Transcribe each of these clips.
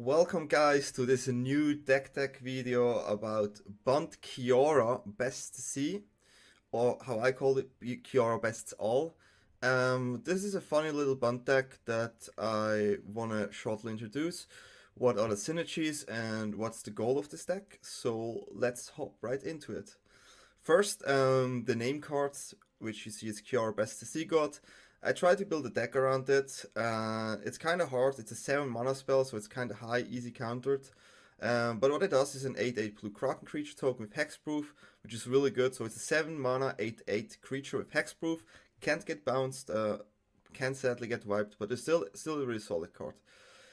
Welcome guys to this new deck video about Bant KIORA BESTS, or how I call it, KIORA BESTS All. This is a funny little Bant deck that I want to shortly introduce. What are the synergies and what's the goal of this deck? So let's hop right into it. First, the name cards, which you see is KIORA BESTS God. I tried to build a deck around it. It's kind of hard. It's a 7 mana spell, so it's kind of high, easy countered. But what it does is an 8/8 blue Kraken creature token with hexproof, which is really good. So it's a 7 mana 8/8 creature with hexproof. Can't get bounced, can sadly get wiped, but it's still a really solid card.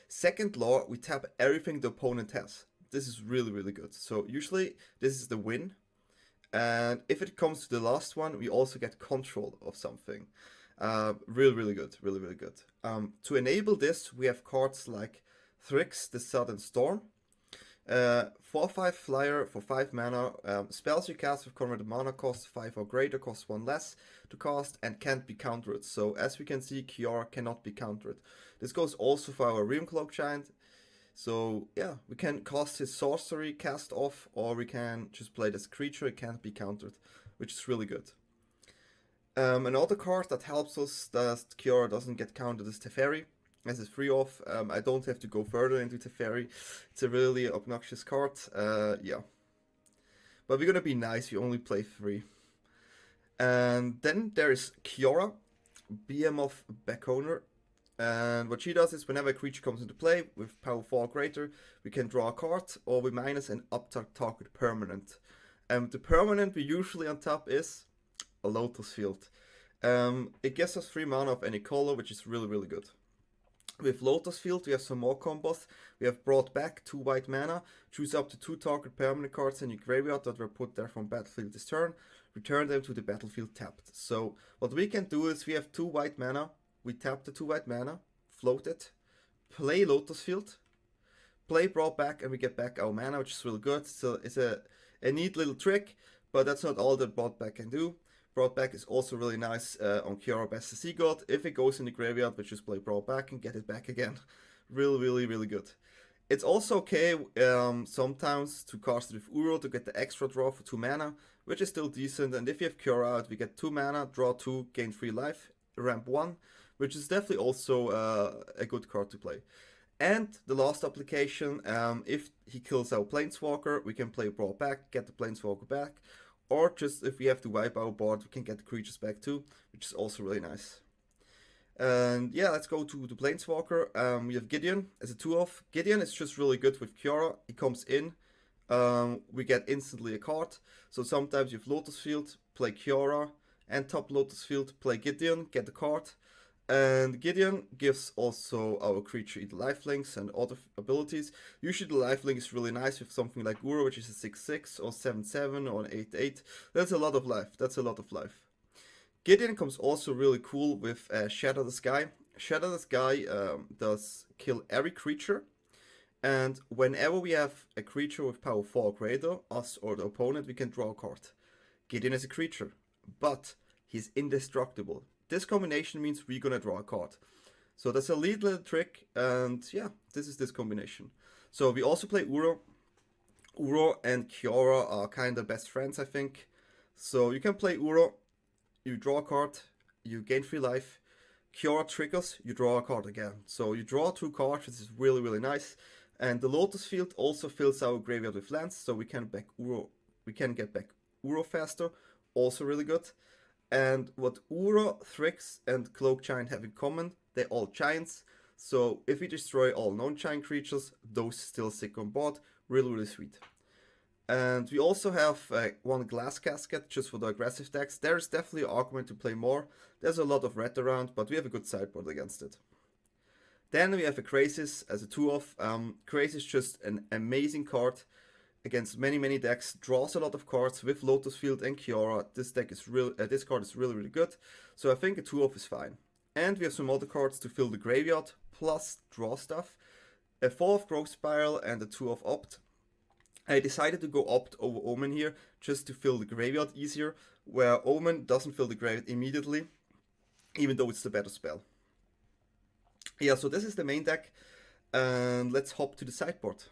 Second law, we tap everything the opponent has. This is really good. So usually this is the win. And if it comes to the last one, we also get control of something. Really good, really good. To enable this, we have cards like Thrix, the Sudden Storm, 4/5 flyer for 5 mana, spells you cast with converted mana cost 5 or greater, cost 1 less to cast, and can't be countered. So as we can see, KIORA cannot be countered. This goes also for our Realmcloak Giant. So yeah, we can cast his sorcery, cast off, or we can just play this creature, it can't be countered, which is really good. Another card that helps us that KIORA doesn't get countered is Teferi. As it's free off, I don't have to go further into Teferi. It's a really obnoxious card, yeah. But we're gonna be nice, we only play 3. And then there is KIORA, Behemoth Backowner. And what she does is whenever a creature comes into play with power 4 or greater, we can draw a card, or we minus an up target permanent. The permanent we usually untap is a Lotus Field. It gives us 3 mana of any color, which is really good. With Lotus Field, we have some more combos. We have brought back 2 white mana, choose up to 2 target permanent cards in your graveyard that were put there from battlefield this turn, return them to the battlefield tapped. So what we can do is we have 2 white mana, we tap the 2 white mana, float it, play Lotus Field, play brought back, and we get back our mana, which is really good. So it's a neat little trick, but that's not all that brought back can do. Brought back is also really nice on KIORA BESTS God. If it goes in the graveyard, we just play brought back and get it back again. Really good. It's also okay sometimes to cast it with Uro to get the extra draw for 2 mana, which is still decent. And if you have KIORA out, we get 2 mana, draw 2, gain 3 life, ramp 1, which is definitely also a good card to play. And the last application, if he kills our Planeswalker, we can play brought back, get the Planeswalker back. Or just if we have to wipe our board, we can get the creatures back too, which is also really nice. And yeah, let's go to the Planeswalker. We have Gideon as a 2-off. Gideon is just really good with KIORA. He comes in, we get instantly a card. So sometimes you have Lotus Field, play KIORA, and top Lotus Field, play Gideon, get the card. And Gideon gives also our creature either lifelinks and other abilities. Usually the lifelink is really nice with something like Uro, which is a 6/6 or 7/7 or an 8/8. That's a lot of life. Gideon comes also really cool with Shatter the Sky. Shatter the Sky does kill every creature. And whenever we have a creature with power 4 or greater, us or the opponent, we can draw a card. Gideon is a creature, but he's indestructible. This combination means we're gonna draw a card. So that's a little trick, and yeah, this is this combination. So we also play Uro. Uro and KIORA are kind of best friends, I think. So you can play Uro, you draw a card, you gain 3 life. KIORA triggers, you draw a card again. So you draw 2 cards, which is really nice. And the Lotus Field also fills our graveyard with lands, so we can get back Uro faster, also really good. And what Uro, Thrix, and Cloak Giant have in common, they're all giants. So if we destroy all non-giant creatures, those still stick on board. Really sweet. And we also have 1 Glass Casket just for the aggressive decks. There is definitely an argument to play more. There's a lot of red around, but we have a good sideboard against it. Then we have a Krasis as a 2-off. Krasis is just an amazing card against many decks, draws a lot of cards with Lotus Field and KIORA. This card is really good. So I think a 2-off is fine. And we have some other cards to fill the graveyard, plus draw stuff. A 4-off Growth Spiral and a 2-off Opt. I decided to go Opt over Omen here, just to fill the graveyard easier, where Omen doesn't fill the graveyard immediately, even though it's the better spell. Yeah, so this is the main deck. And let's hop to the sideboard.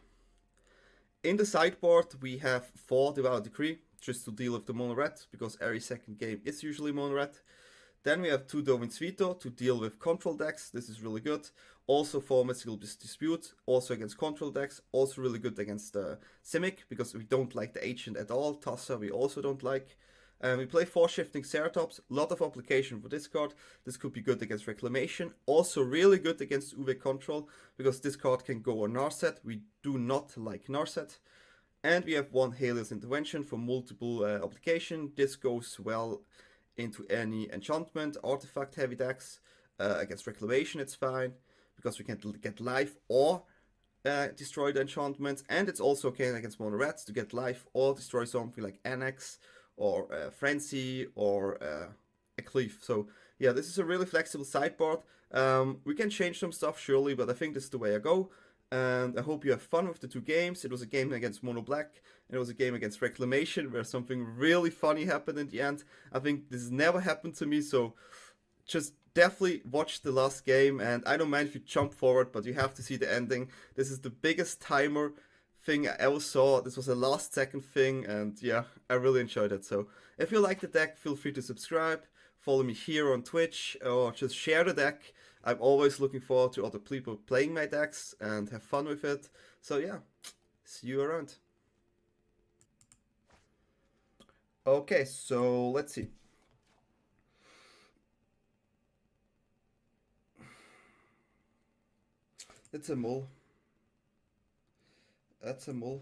In the sideboard, we have 4 Devour Decree, just to deal with the mono red, because every second game is usually mono red. Then we have 2 Dovin's Veto to deal with control decks. This is really good. Also 4 Mythical Dispute, also against control decks. Also really good against Simic, because we don't like the Ancient at all. Tassa we also don't like. We play 4 Shifting Ceratops. Lot of application for this card. This could be good against Reclamation. Also really good against UV Control, because this card can go on Narset. We do not like Narset. And we have 1 Helios Intervention for multiple application. This goes well into any enchantment, artifact heavy decks. Against Reclamation it's fine, because we can get life or destroy the enchantments. And it's also okay against mono reds to get life or destroy something like Annex or Frenzy or a Cleave. So yeah, this is a really flexible sideboard. We can change some stuff surely, but I think this is the way I go. And I hope you have fun with the 2 games. It was a game against Mono Black, and it was a game against Reclamation, where something really funny happened in the end. I think this has never happened to me, so just definitely watch the last game, and I don't mind if you jump forward, but you have to see the ending. This is the biggest timer thing I ever saw. This was a last second thing, and yeah, I really enjoyed it. So if you like the deck, feel free to subscribe, follow me here on Twitch, or just share the deck. I'm always looking forward to other people playing my decks and have fun with it. So yeah, see you around. Okay, so let's see. It's a mull. That's a mull.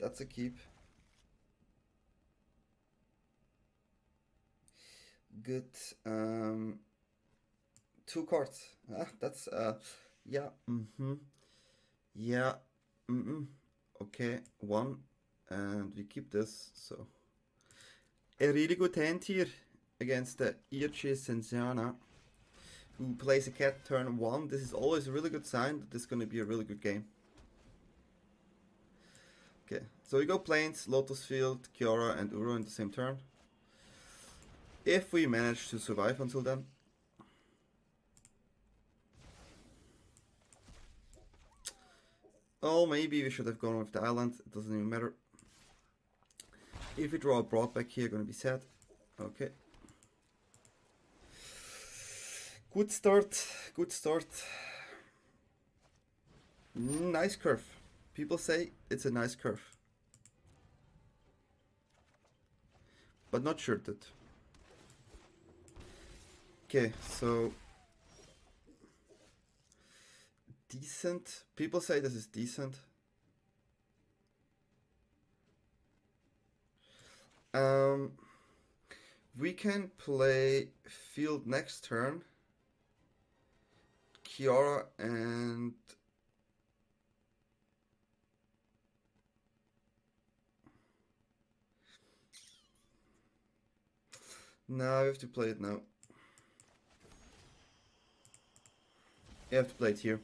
That's a keep. Good. 2 cards. That's yeah. Yeah. Okay, 1, and we keep this. So a really good hand here against the Irchi Sensiana, who plays a cat turn 1. This is always a really good sign that this is going to be a really good game. Okay, so we go Plains, Lotus Field, KIORA, and Uro in the same turn. If we manage to survive until then. Oh, maybe we should have gone with the island. It doesn't even matter. If we draw a broadback here, gonna be sad. Okay. Good start. Good start. Nice curve. People say it's a nice curve. But not shirted. Okay, so decent. People say this is decent. We can play field next turn. KIORA and now we have to play it now. You have to play it here.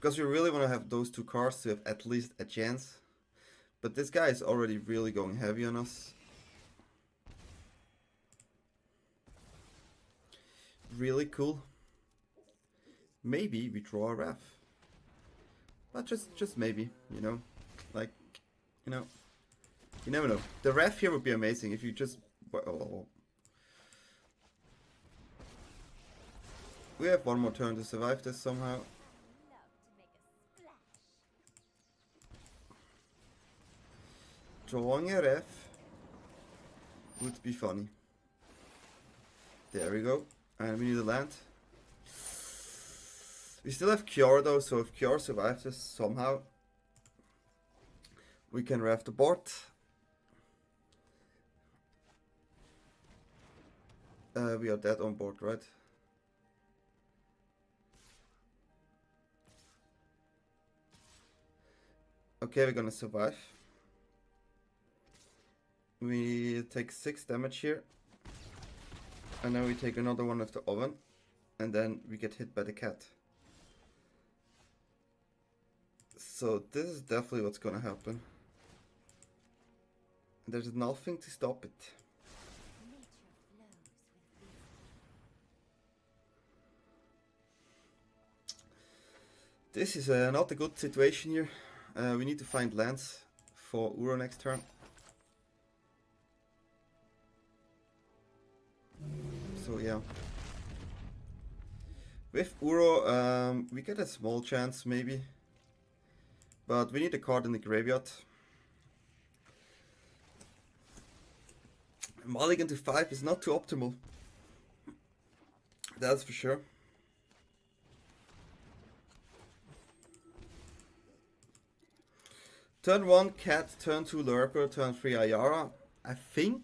Because we really want to have those 2 cards to have at least a chance. But this guy is already really going heavy on us. Really cool. Maybe we draw a Ref. But just maybe, you know. Like, you know. You never know. The Ref here would be amazing if you just... Oh. We have 1 more turn to survive this somehow. Drawing a Ref would be funny. There we go. And we need a land. We still have KIORA though, so if KIORA survives this somehow, we can ref the board. We are dead on board, right? Okay, we're gonna survive. We take 6 damage here. And then we take another one with the oven. And then we get hit by the cat. So this is definitely what's gonna happen. There's nothing to stop it. This is not a good situation here. We need to find lands for Uro next turn. So yeah. With Uro, we get a small chance maybe. But we need a card in the graveyard. Mulligan to 5 is not too optimal. That's for sure. Turn 1 Cat, turn 2 Lurker, turn 3 KIORA. I think,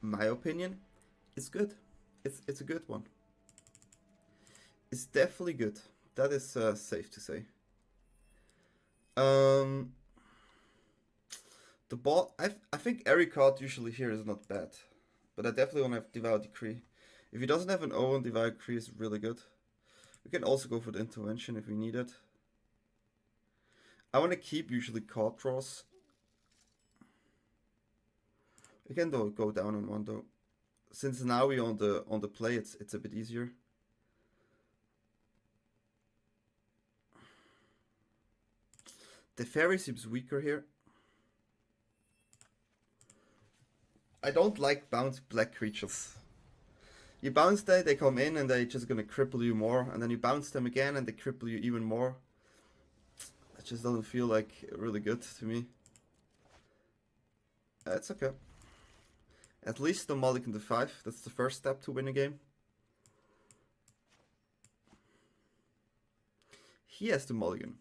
my opinion, it's good. It's a good one. It's definitely good. That is safe to say. The bot, I think every card usually here is not bad. But I definitely want to have Devour Decree. If he doesn't have an Owen, Devour Decree is really good. We can also go for the intervention if we need it. I want to keep usually card draws. We can though go down on one though. Since now we're on the play, it's a bit easier. The fairy seems weaker here. I don't like bounce black creatures. You bounce them, they come in and they're just gonna cripple you more, and then you bounce them again and they cripple you even more. It just doesn't feel like really good to me. It's okay. At least the mulligan to 5. That's the first step to win a game. He has the mulligan.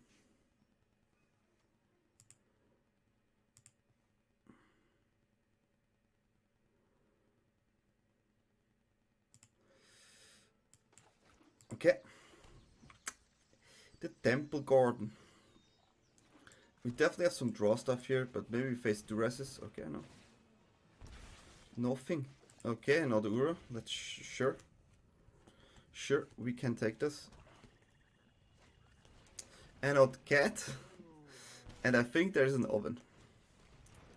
Okay. The Temple Garden. We definitely have some draw stuff here, but maybe we face Duresses. Okay, no. Nothing. Okay, another Uro. Let's sure. Sure, we can take this. Another cat. And I think there's an oven.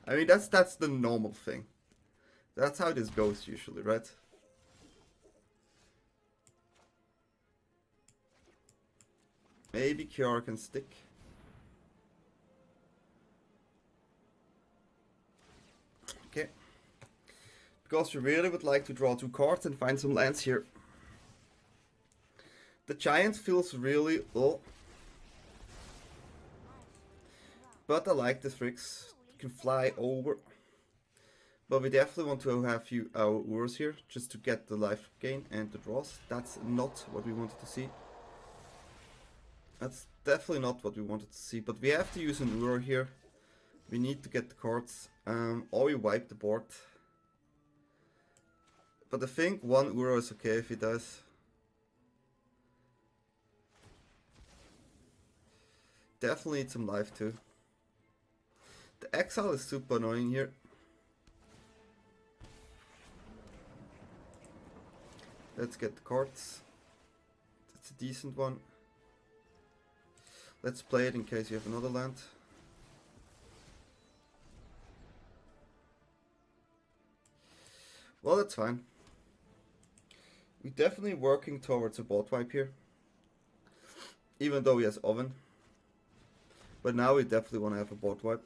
I mean, that's the normal thing. That's how this goes usually, right? Maybe KIORA can stick. Okay. Because we really would like to draw 2 cards and find some lands here. The giant feels really low. But I like the tricks. You can fly over. But we definitely want to have our Uros here, just to get the life gain and the draws. That's not what we wanted to see. That's definitely not what we wanted to see, but we have to use an Uro here. We need to get the cards, or we wipe the board. But I think 1 Uro is okay if he does. Definitely need some life too. The exile is super annoying here. Let's get the cards. That's a decent one. Let's play it in case you have another land. Well, that's fine. We're definitely working towards a board wipe here. Even though he has oven. But now we definitely want to have a board wipe.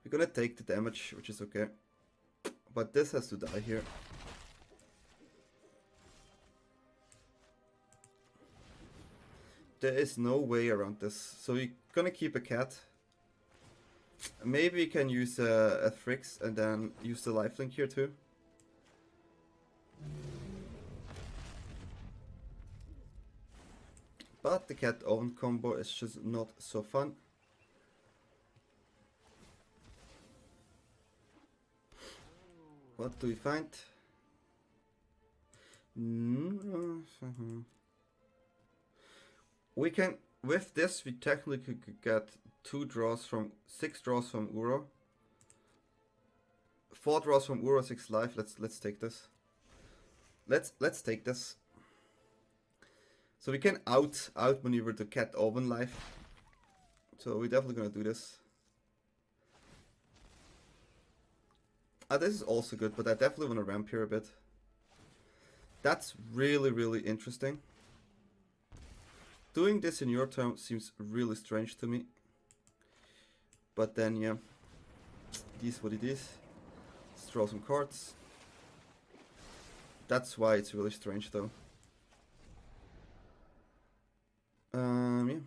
We're gonna take the damage, which is okay. But this has to die here. There is no way around this. So we're gonna keep a cat. Maybe we can use a Thrix and then use the lifelink here too. But the cat oven combo is just not so fun. What do we find? We can, with this, we technically could get 6 draws from Uro. 4 draws from Uro, 6 life. Let's take this. Let's take this. So we can outmaneuver the cat oven life. So we're definitely gonna do this. This is also good, but I definitely want to ramp here a bit. That's really, really interesting. Doing this in your turn seems really strange to me. But then, yeah, it is what it is. Let's draw some cards. That's why it's really strange, though. Yeah.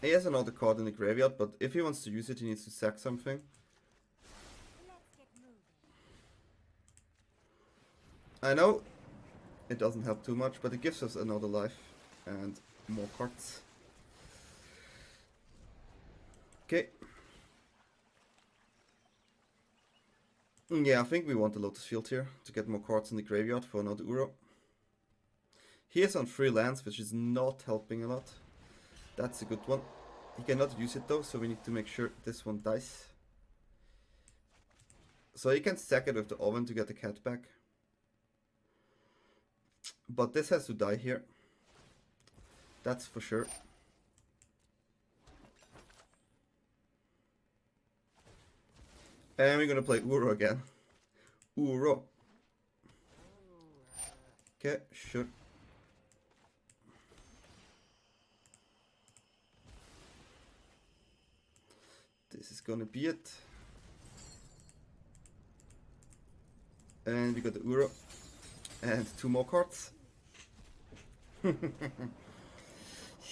He has another card in the graveyard, but if he wants to use it, he needs to sack something. I know it doesn't help too much, but it gives us another life and more cards. Okay. Yeah, I think we want the Lotus Field here to get more cards in the graveyard for another Uro. He is on 3 lands, which is not helping a lot. That's a good one. He cannot use it though, so we need to make sure this one dies. So he can stack it with the oven to get the cat back. But this has to die here. That's for sure. And we're gonna play Uro again. Uro. Okay, sure. This is gonna be it. And we got the Uro. And 2 more cards.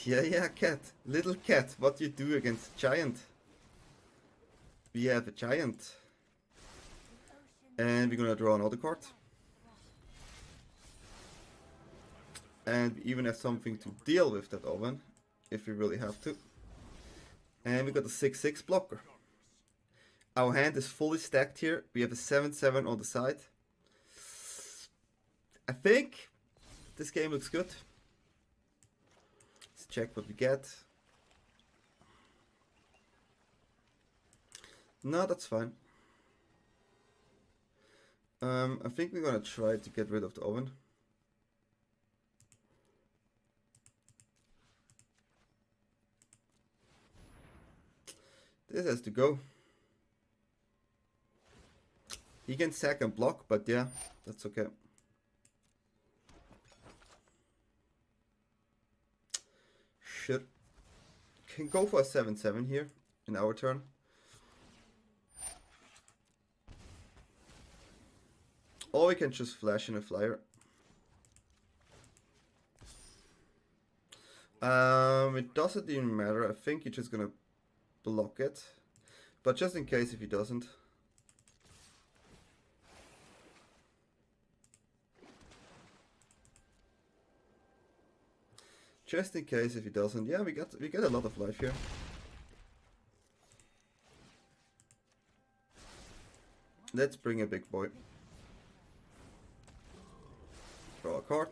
Yeah, cat. Little cat, what you do against giant? We have a giant. And we're gonna draw another card. And we even have something to deal with that oven, if we really have to. And we got a 6/6 blocker. Our hand is fully stacked here. We have a 7/7 on the side. I think this game looks good. Let's check what we get. No, that's fine. I think we're gonna try to get rid of the oven. This has to go. He can sack and block, but yeah, that's okay. Should can go for a 7/7 here in our turn. Or we can just flash in a flyer. It doesn't even matter. I think you're just gonna block it. But just in case if he doesn't. Just in case if he doesn't. Yeah, we get a lot of life here. Let's bring a big boy. Draw a card.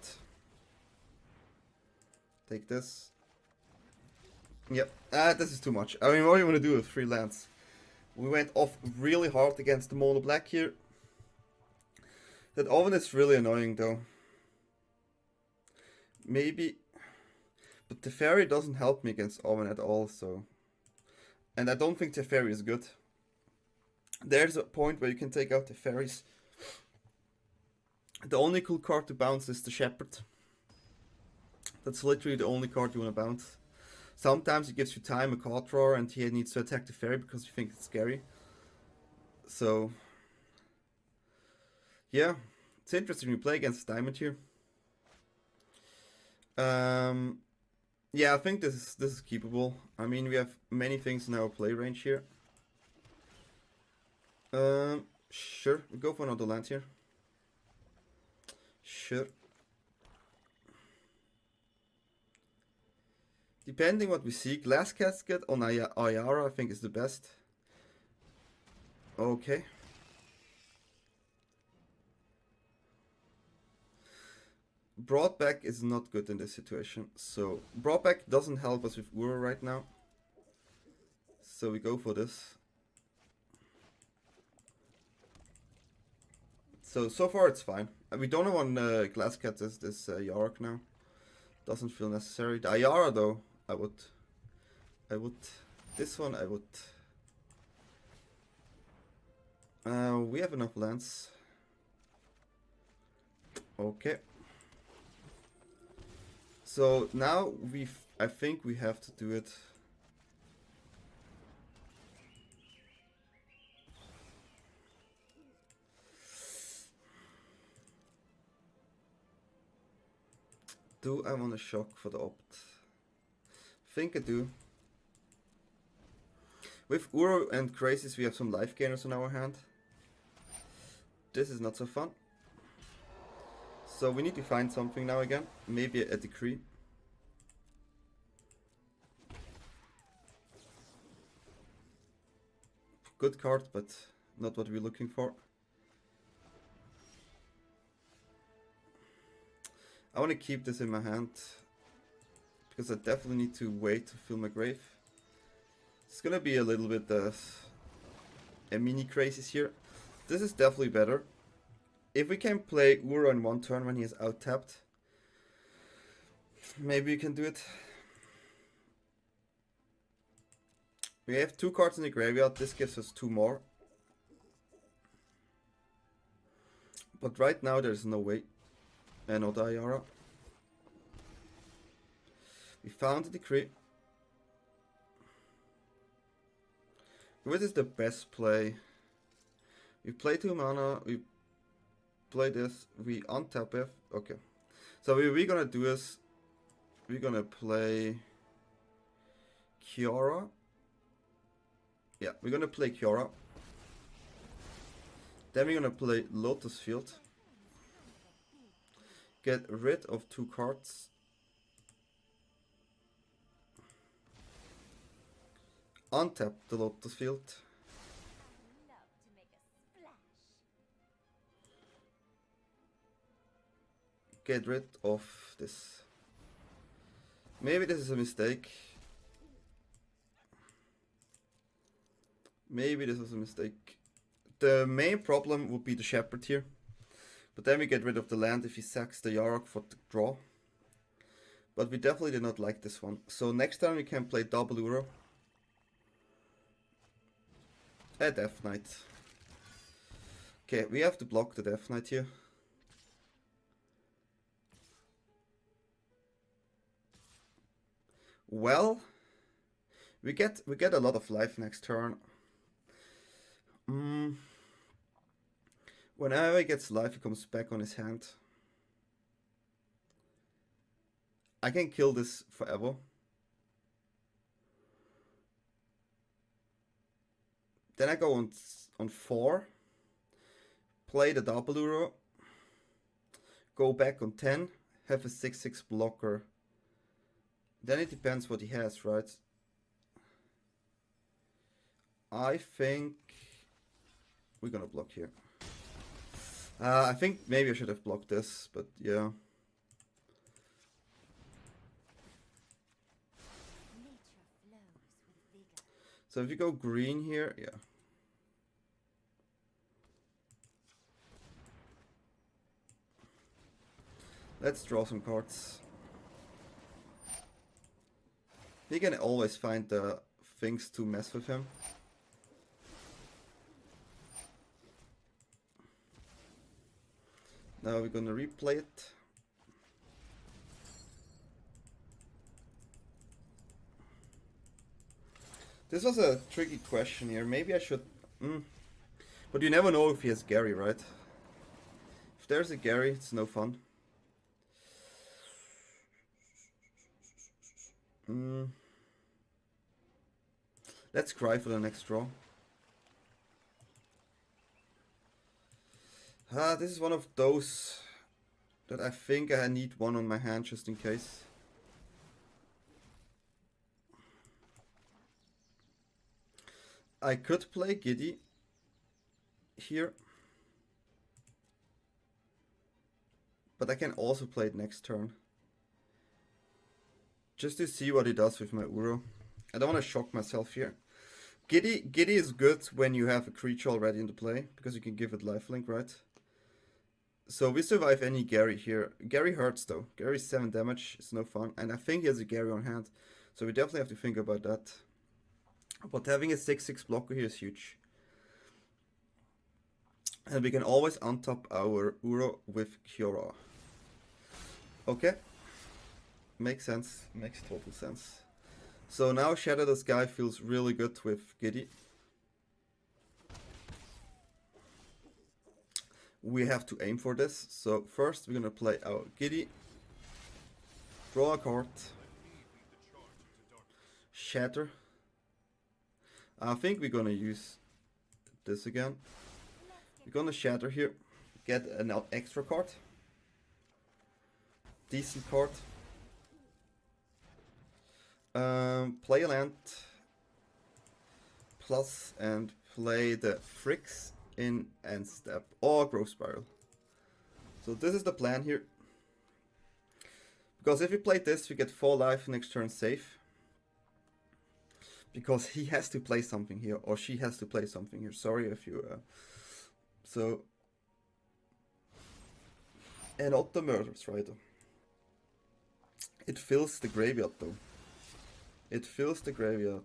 Take this. Yep. This is too much. I mean, what do you want to do with 3 lands? We went off really hard against the mono black here. That oven is really annoying though. Maybe. But Teferi doesn't help me against oven at all, so. And I don't think Teferi is good. There's a point where you can take out Teferis. The only cool card to bounce is the Shepherd. That's literally the only card you want to bounce. Sometimes it gives you time, a card drawer, and he needs to attack the fairy because you think it's scary. So, yeah, it's interesting we play against Diamond here. Yeah, I think this is keepable. I mean, we have many things in our play range here. Sure, we go for another land here. Sure. Depending what we see, Glass Casket on KIORA I think is the best. Okay. Broadback is not good in this situation. So Broadback doesn't help us with Uro right now. So we go for this. So far it's fine. We don't want Glass Cat this Yarok now. Doesn't feel necessary. The KIORA though, I would. This one I would. We have enough lands. Okay. So now I think we have to do it. Do I want to shock for the opt? Think I do. With Uro and Crazies we have some life gainers on our hand. This is not so fun. So we need to find something now again. Maybe a decree. Good card, but not what we're looking for. I want to keep this in my hand because I definitely need to wait to fill my grave. It's gonna be a little bit a mini Crazies here. This is definitely better. If we can play Uro in one turn when he is out tapped, maybe we can do it. We have 2 cards in the graveyard. This gives us 2 more. But right now there's no way. No KIORA. We found the decree. What is the best play? We play 2 mana, we play this, we untap it. Okay. So what we're gonna do is we're gonna play KIORA. Yeah, we're gonna play KIORA. Then we're gonna play Lotus Field. Get rid of 2 cards. Untap the Lotus Field. Get rid of this. Maybe this is a mistake. Maybe this was a mistake. The main problem would be the Shepherd here. But then we get rid of the land if he sacks the Yarok for the draw. But we definitely did not like this one. So next time we can play double Uro. A Death Knight. Okay, we have to block the Death Knight here. Well, we get a lot of life next turn. Whenever he gets life, he comes back on his hand. I can kill this forever. Then I go on 4. Play the double Uro. Go back on 10. Have a 6/6 blocker. Then it depends what he has, right? I think we're gonna block here. I think maybe I should have blocked this, but yeah. So if you go green here, yeah. Let's draw some cards. He can always find the things to mess with him. Now we're gonna replay it. This was a tricky question here. Maybe I should... But you never know if he has Gary, right? If there's a Gary, it's no fun. Let's cry for the next draw. This is one of those that I think I need one on my hand just in case. I could play Giddy here, but I can also play it next turn. Just to see what he does with my Uro. I don't want to shock myself here. Giddy is good when you have a creature already in the play, because you can give it lifelink, right? So we survive any Gary here. Gary hurts though. Gary's 7 damage, it's no fun. And I think he has a Gary on hand, so we definitely have to think about that. But having a 6/6 blocker here is huge. And we can always untap our Uro with KIORA. Okay. Makes sense. Makes total sense. So now Shadow the Sky feels really good with Giddy. We have to aim for this. So first we're gonna play our Giddy. Draw a card. Shatter. I think we're gonna use this again. We're gonna shatter here. Get an extra card. Decent card. Play a land. Plus and play the Fricks in end step or Growth Spiral. So this is the plan here. Because if we play this, we get 4 life next turn safe. Because he has to play something here, or she has to play something here. Sorry if you... So... And not the Murderous Rider. It fills the graveyard though. It fills the graveyard.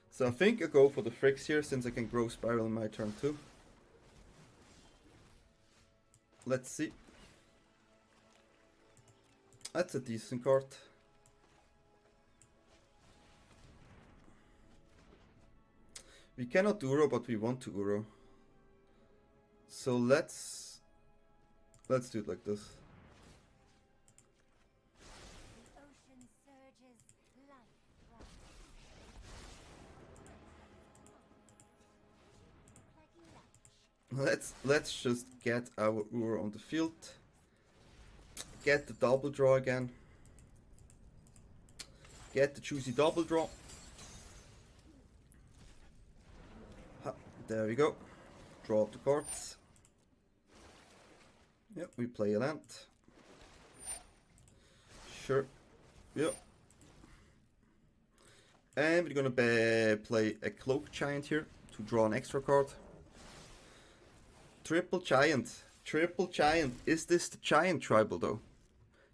So I think I go for the Fricks here, since I can Growth Spiral in my turn too. Let's see. That's a decent card. We cannot Uro, but we want to Uro. So let's do it like this. Let's just get our Uro on the field. Get the double draw again. Get the juicy double draw. Ha, there we go. Draw up the cards. Yep, we play a land. Sure. Yep. And we're gonna play a Cloak Giant here to draw an extra card. Triple Giant. Triple Giant. Is this the Giant tribal though?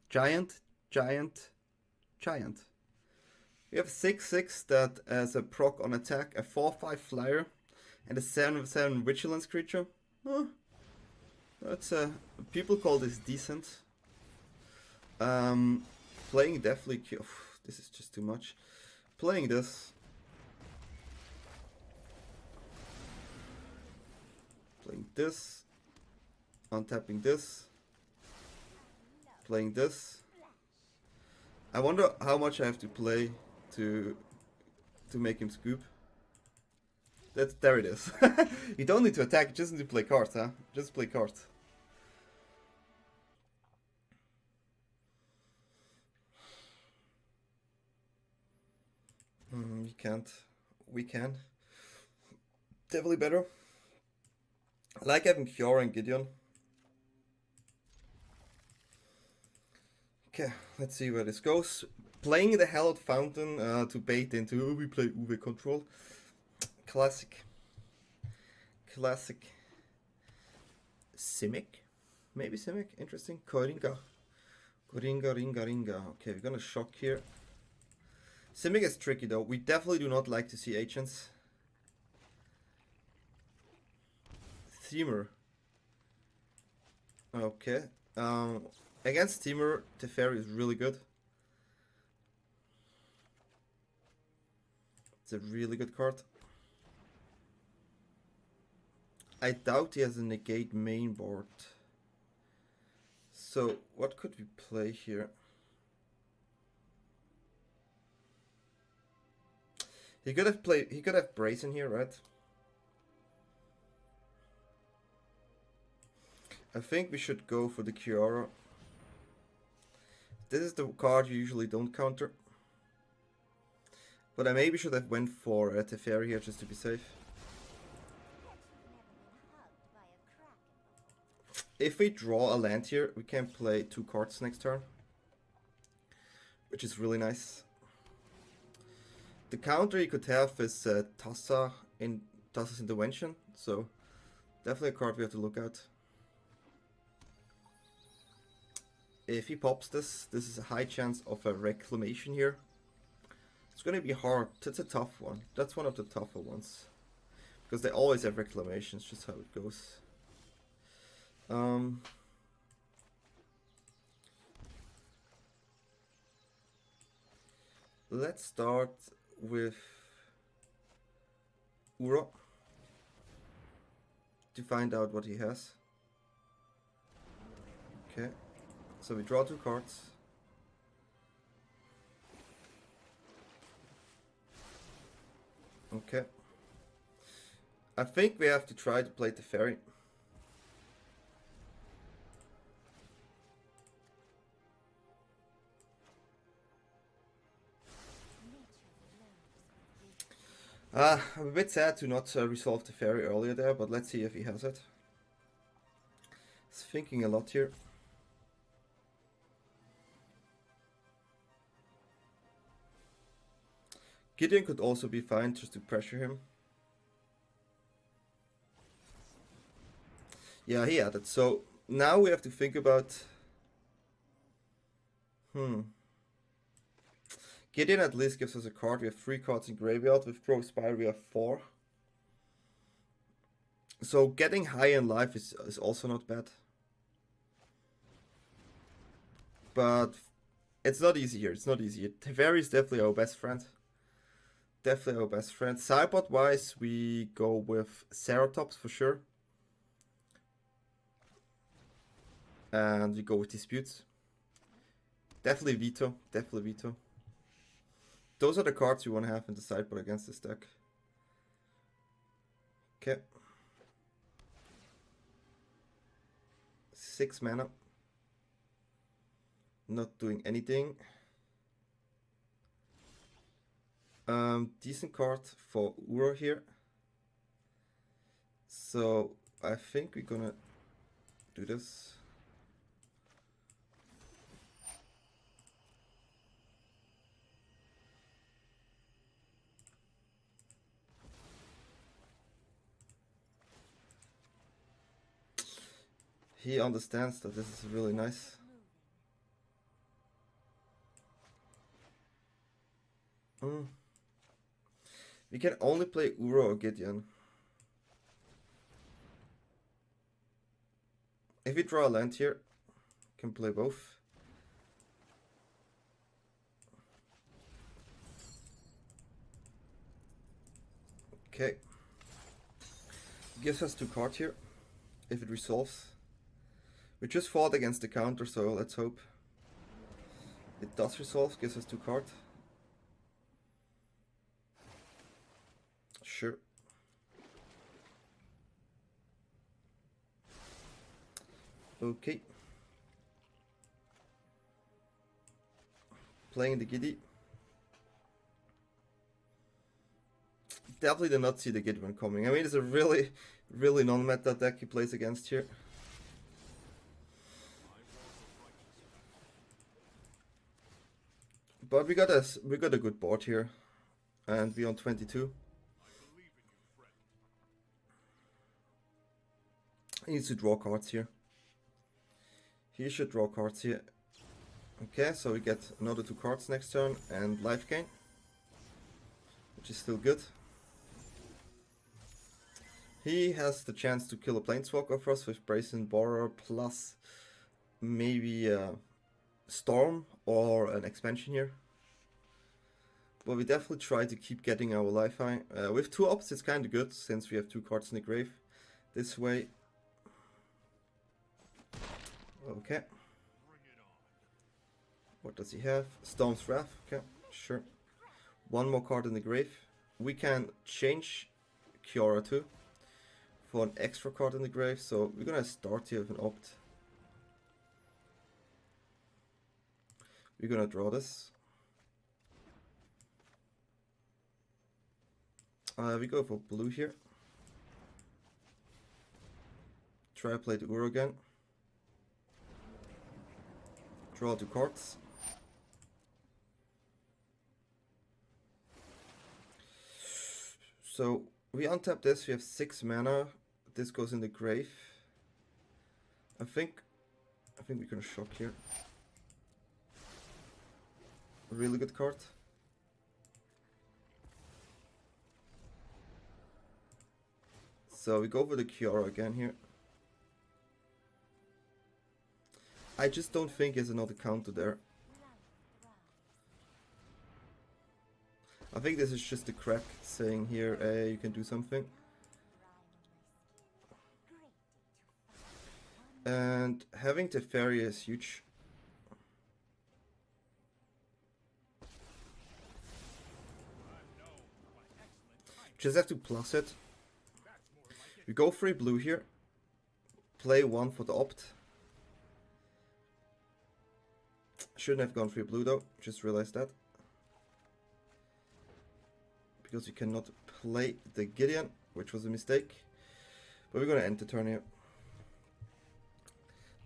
Giant, Giant, Giant. We have 6/6 that has a proc on attack, a 4/5 flyer, and a 7/7 vigilance creature. Oh, that's people call this decent. Playing definitely. This is just too much. Playing this. Playing this. Untapping this. Playing this. I wonder how much I have to play to make him scoop. There it is. You don't need to attack, you just need to play cards, huh? Just play cards. We can't. We can. Definitely better. I like having KIORA and Gideon. Okay, let's see where this goes. Playing the Hallowed Fountain to bait into, we play UV control. Classic. Classic. Simic? Maybe Simic? Interesting. Koringa. Ringa. Okay, we're gonna shock here. Simic is tricky though. We definitely do not like to see agents. Themer. Okay. Against Themer, Teferi is really good. It's a really good card. I doubt he has a negate main board. So what could we play here? He could have Brazen here, right? I think we should go for the KIORA. This is the card you usually don't counter. But I maybe should have went for Teferi here just to be safe. If we draw a land here, we can play 2 cards next turn. Which is really nice. The counter you could have is Tassa's Intervention. So definitely a card we have to look at. If he pops this is a high chance of a Reclamation here. It's gonna be hard. That's a tough one. That's one of the tougher ones. Because they always have Reclamations, just how it goes. let's start with Uro to find out what he has. Okay, so we draw 2 cards. Okay. I think we have to try to play the fairy. I'm a bit sad to not resolve the fairy earlier there, but let's see if he has it. He's thinking a lot here. Gideon could also be fine just to pressure him. Yeah, he had it. So now we have to think about... Gideon at least gives us a card. We have 3 cards in graveyard. With Pro Spire we have 4. So getting high in life is also not bad. But it's not easy here. It's not easy. Teferi is definitely our best friend. Definitely our best friend. Sideboard wise, we go with Ceratops for sure. And we go with Disputes. Definitely Veto. Definitely Veto. Those are the cards you want to have in the sideboard against this deck. Okay. 6 mana. Not doing anything. Decent card for Uro here. So I think we're gonna do this. He understands that this is really nice. We can only play Uro or Gideon. If we draw a land here, can play both. Okay. Gives us 2 cards here, if it resolves. We just fought against the counter, so let's hope it does resolve. Gives us 2 cards. Sure. Okay. Playing the Giddy. Definitely did not see the Giddy one coming. I mean, it's a really non-meta deck he plays against here. But we got a good board here, and we're on 22. He needs to draw cards here. He should draw cards here. Okay, so we get another 2 cards next turn and life gain, which is still good. He has the chance to kill a Planeswalker for us with Brazen Borer plus maybe Storm or an expansion here. But we definitely try to keep getting our life high. With 2 ops it's kind of good since we have 2 cards in the grave. This way. Okay. What does he have? Storm's Wrath. Okay, sure. 1 more card in the grave. We can change KIORA too for an extra card in the grave. So we're gonna start here with an opt. We're gonna draw this. We go for blue here. Try to play the Uro again. Draw 2 cards. So we untap this, we have 6 mana. This goes in the grave. I think we're gonna shock here. A really good card. So we go for the KIORA again here. I just don't think there's another counter there. I think this is just a crack saying here, hey, you can do something. And having Teferi is huge. Just have to plus it. We go 3 blue here. Play 1 for the opt. Shouldn't have gone 3 blue though, just realized that. Because you cannot play the Gideon, which was a mistake. But we're gonna end the turn here.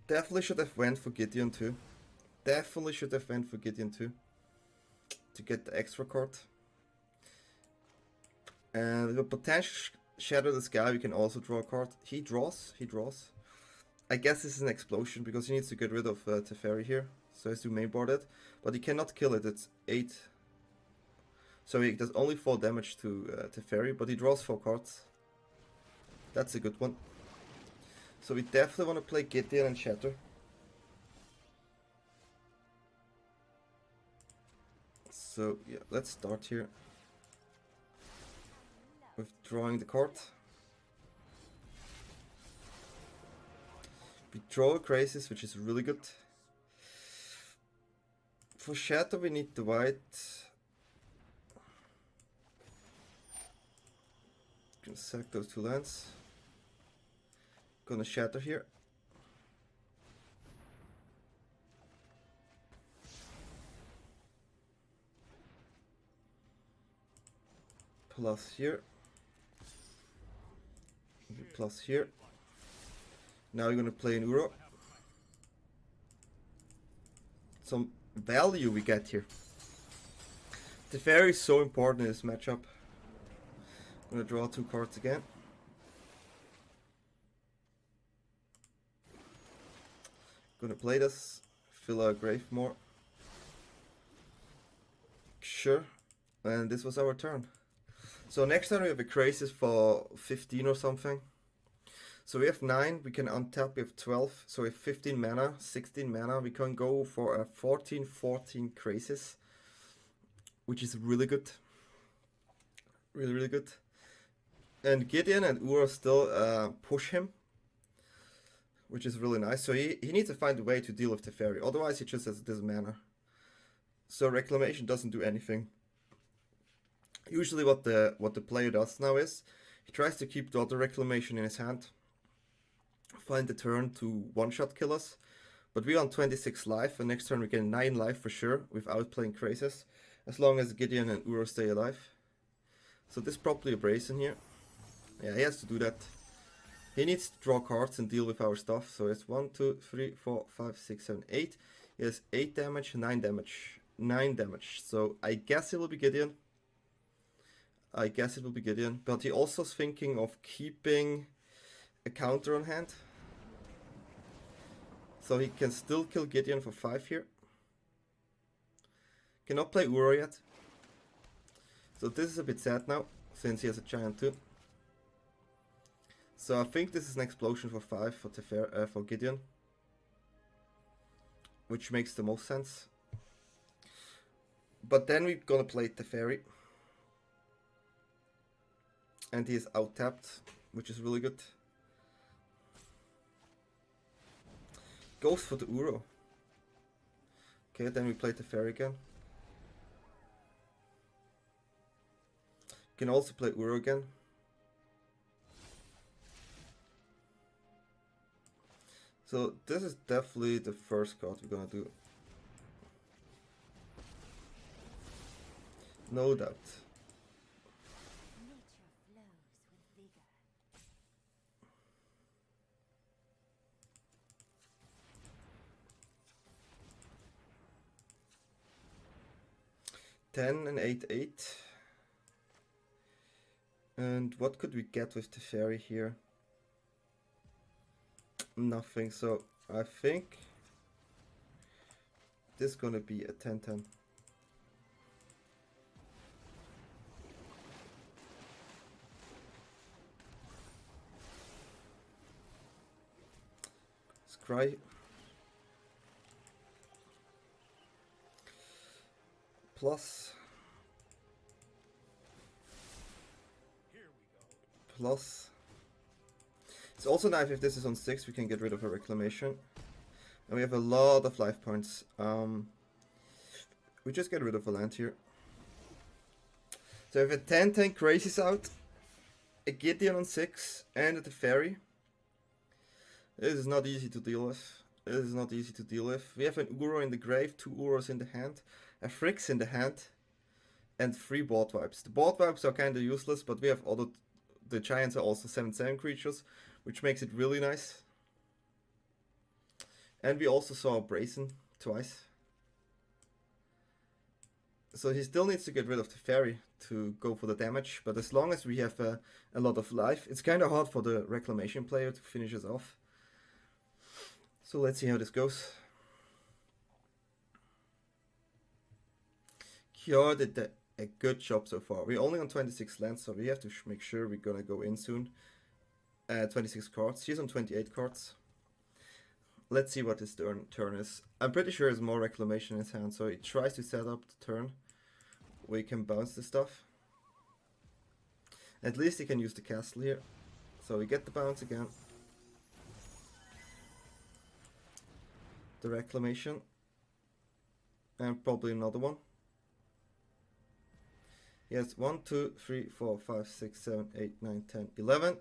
Definitely should have went for Gideon too. Definitely should have went for Gideon too. To get the extra card. And with a potential Shadow the Sky, we can also draw a card. He draws. I guess this is an explosion because he needs to get rid of Teferi here. So he has to mainboard it. But he cannot kill it, it's 8. So he does only 4 damage to Teferi, but he draws 4 cards. That's a good one. So we definitely want to play Gideon and Shatter. So yeah, let's start here with drawing the card. We draw a Crisis, which is really good. For Shatter we need the white. Gonna sack those 2 lands. Gonna Shatter here. Plus here. Plus here. Now we're gonna play an Uro. Some value we get here. Teferi is so important in this matchup. I'm gonna draw 2 cards again. Gonna play this. Fill our grave more. Sure. And this was our turn. So next turn we have a Crisis for 15 or something. So we have 9, we can untap, we have 12, so we have 15 mana, 16 mana. We can go for a 14-14 Crisis, which is really good. Really good. And Gideon and Ura still push him, which is really nice. So he needs to find a way to deal with Teferi, otherwise he just has this mana. So Reclamation doesn't do anything. Usually what the player does now is, he tries to keep the other Reclamation in his hand, find the turn to one-shot kill us, but we're on 26 life, and next turn we get 9 life for sure, without playing Crisis, as long as Gideon and Uro stay alive. So this is probably a Brazen here. Yeah, he has to do that. He needs to draw cards and deal with our stuff, so it's 1, 2, 3, 4, 5, 6, 7, 8. He has 8 damage, 9 damage, 9 damage, so I guess it will be Gideon. But he also is thinking of keeping a counter on hand. So he can still kill Gideon for 5 here. Cannot play Uro yet. So this is a bit sad now, since he has a giant too. So I think this is an explosion for 5 for Gideon. Which makes the most sense. But then we're gonna play Teferi. And he is out tapped, which is really good. Goes for the Uro. Okay, then we play Teferi again. Can also play Uro again. So this is definitely the first card we're gonna do. No doubt. 10 and 8-8. And what could we get with Teferi here? Nothing, so I think this is gonna be a 10-10. Scry. Plus plus. It's also nice if this is on 6, we can get rid of a Reclamation. And we have a lot of life points. We just get rid of a land here. So if a 10-10 Crazy's out, a Gideon on 6, and a Teferi. This is not easy to deal with. This is not easy to deal with. We have an Uro in the grave, 2 Uros in the hand, a Frix in the hand, and 3 board wipes. The board wipes are kind of useless, but we have other. The giants are also 7/7 creatures, which makes it really nice. And we also saw a Brazen twice. So he still needs to get rid of the fairy to go for the damage, but as long as we have a lot of life, it's kind of hard for the Reclamation player to finish us off. So let's see how this goes. KIORA did a good job so far. We're only on 26 lands, so we have to make sure we're gonna go in soon. 26 cards. He's on 28 cards. Let's see what his turn is. I'm pretty sure there's more Reclamation in his hand, so he tries to set up the turn where he can bounce the stuff. At least he can use the castle here. So we get the bounce again. The Reclamation. And probably another one. He has 1, 2, 3, 4, 5, 6, 7, 8, 9, 10, 11.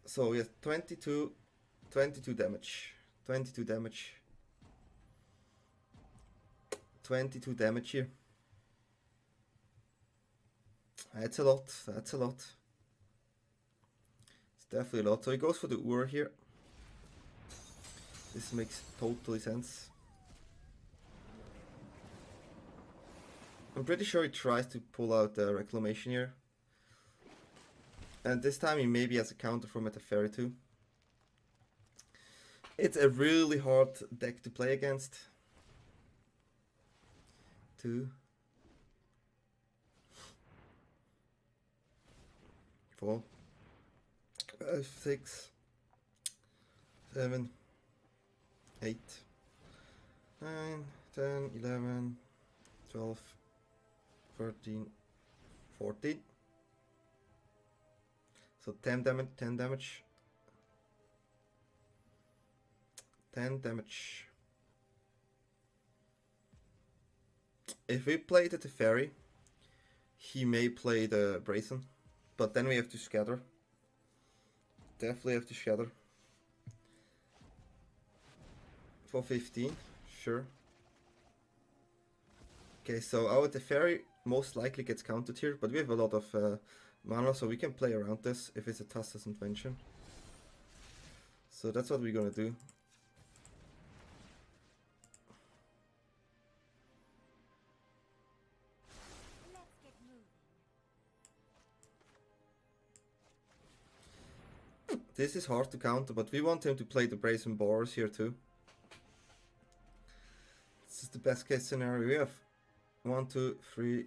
So we have 22 damage. 22 damage. 22 damage here. That's a lot. That's a lot. It's definitely a lot. So he goes for the Ur here. This makes totally sense. I'm pretty sure he tries to pull out the Reclamation here. And this time he maybe has a counter from a Teferi too. It's a really hard deck to play against. 2, 4, 5, 6, 7, 8, 9, 10, 11, 12, 13, 14. So 10 damage, 10 damage. 10 damage. If we play the Teferi, he may play the Brazen, but then we have to scatter. Definitely have to scatter. For 15, sure. Okay, so our Teferi most likely gets countered here, but we have a lot of mana, so we can play around this if it's a Tassa's Invention. So that's what we're gonna do. This is hard to counter, but we want him to play the Brazen Boars here too. This is the best case scenario. We have 1, 2, 3,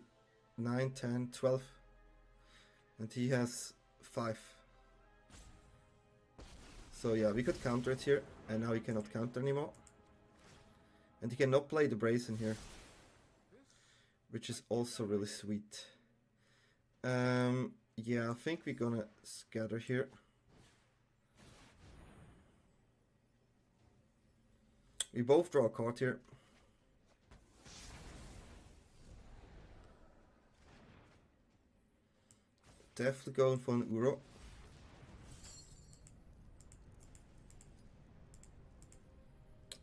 9, 10, 12. And he has 5. So yeah, we could counter it here, and now he cannot counter anymore. And he cannot play the Brazen here, which is also really sweet. Yeah, I think we're gonna scatter here. We both draw a card here. Definitely going for an Uro.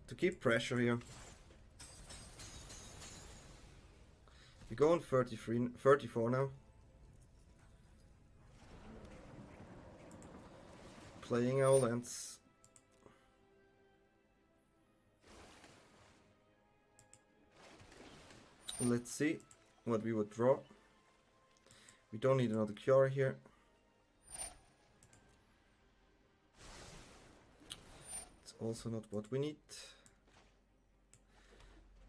To keep pressure here. We go on 34 now. Playing our lands. Let's see what we would draw. We don't need another KIORA here. It's also not what we need.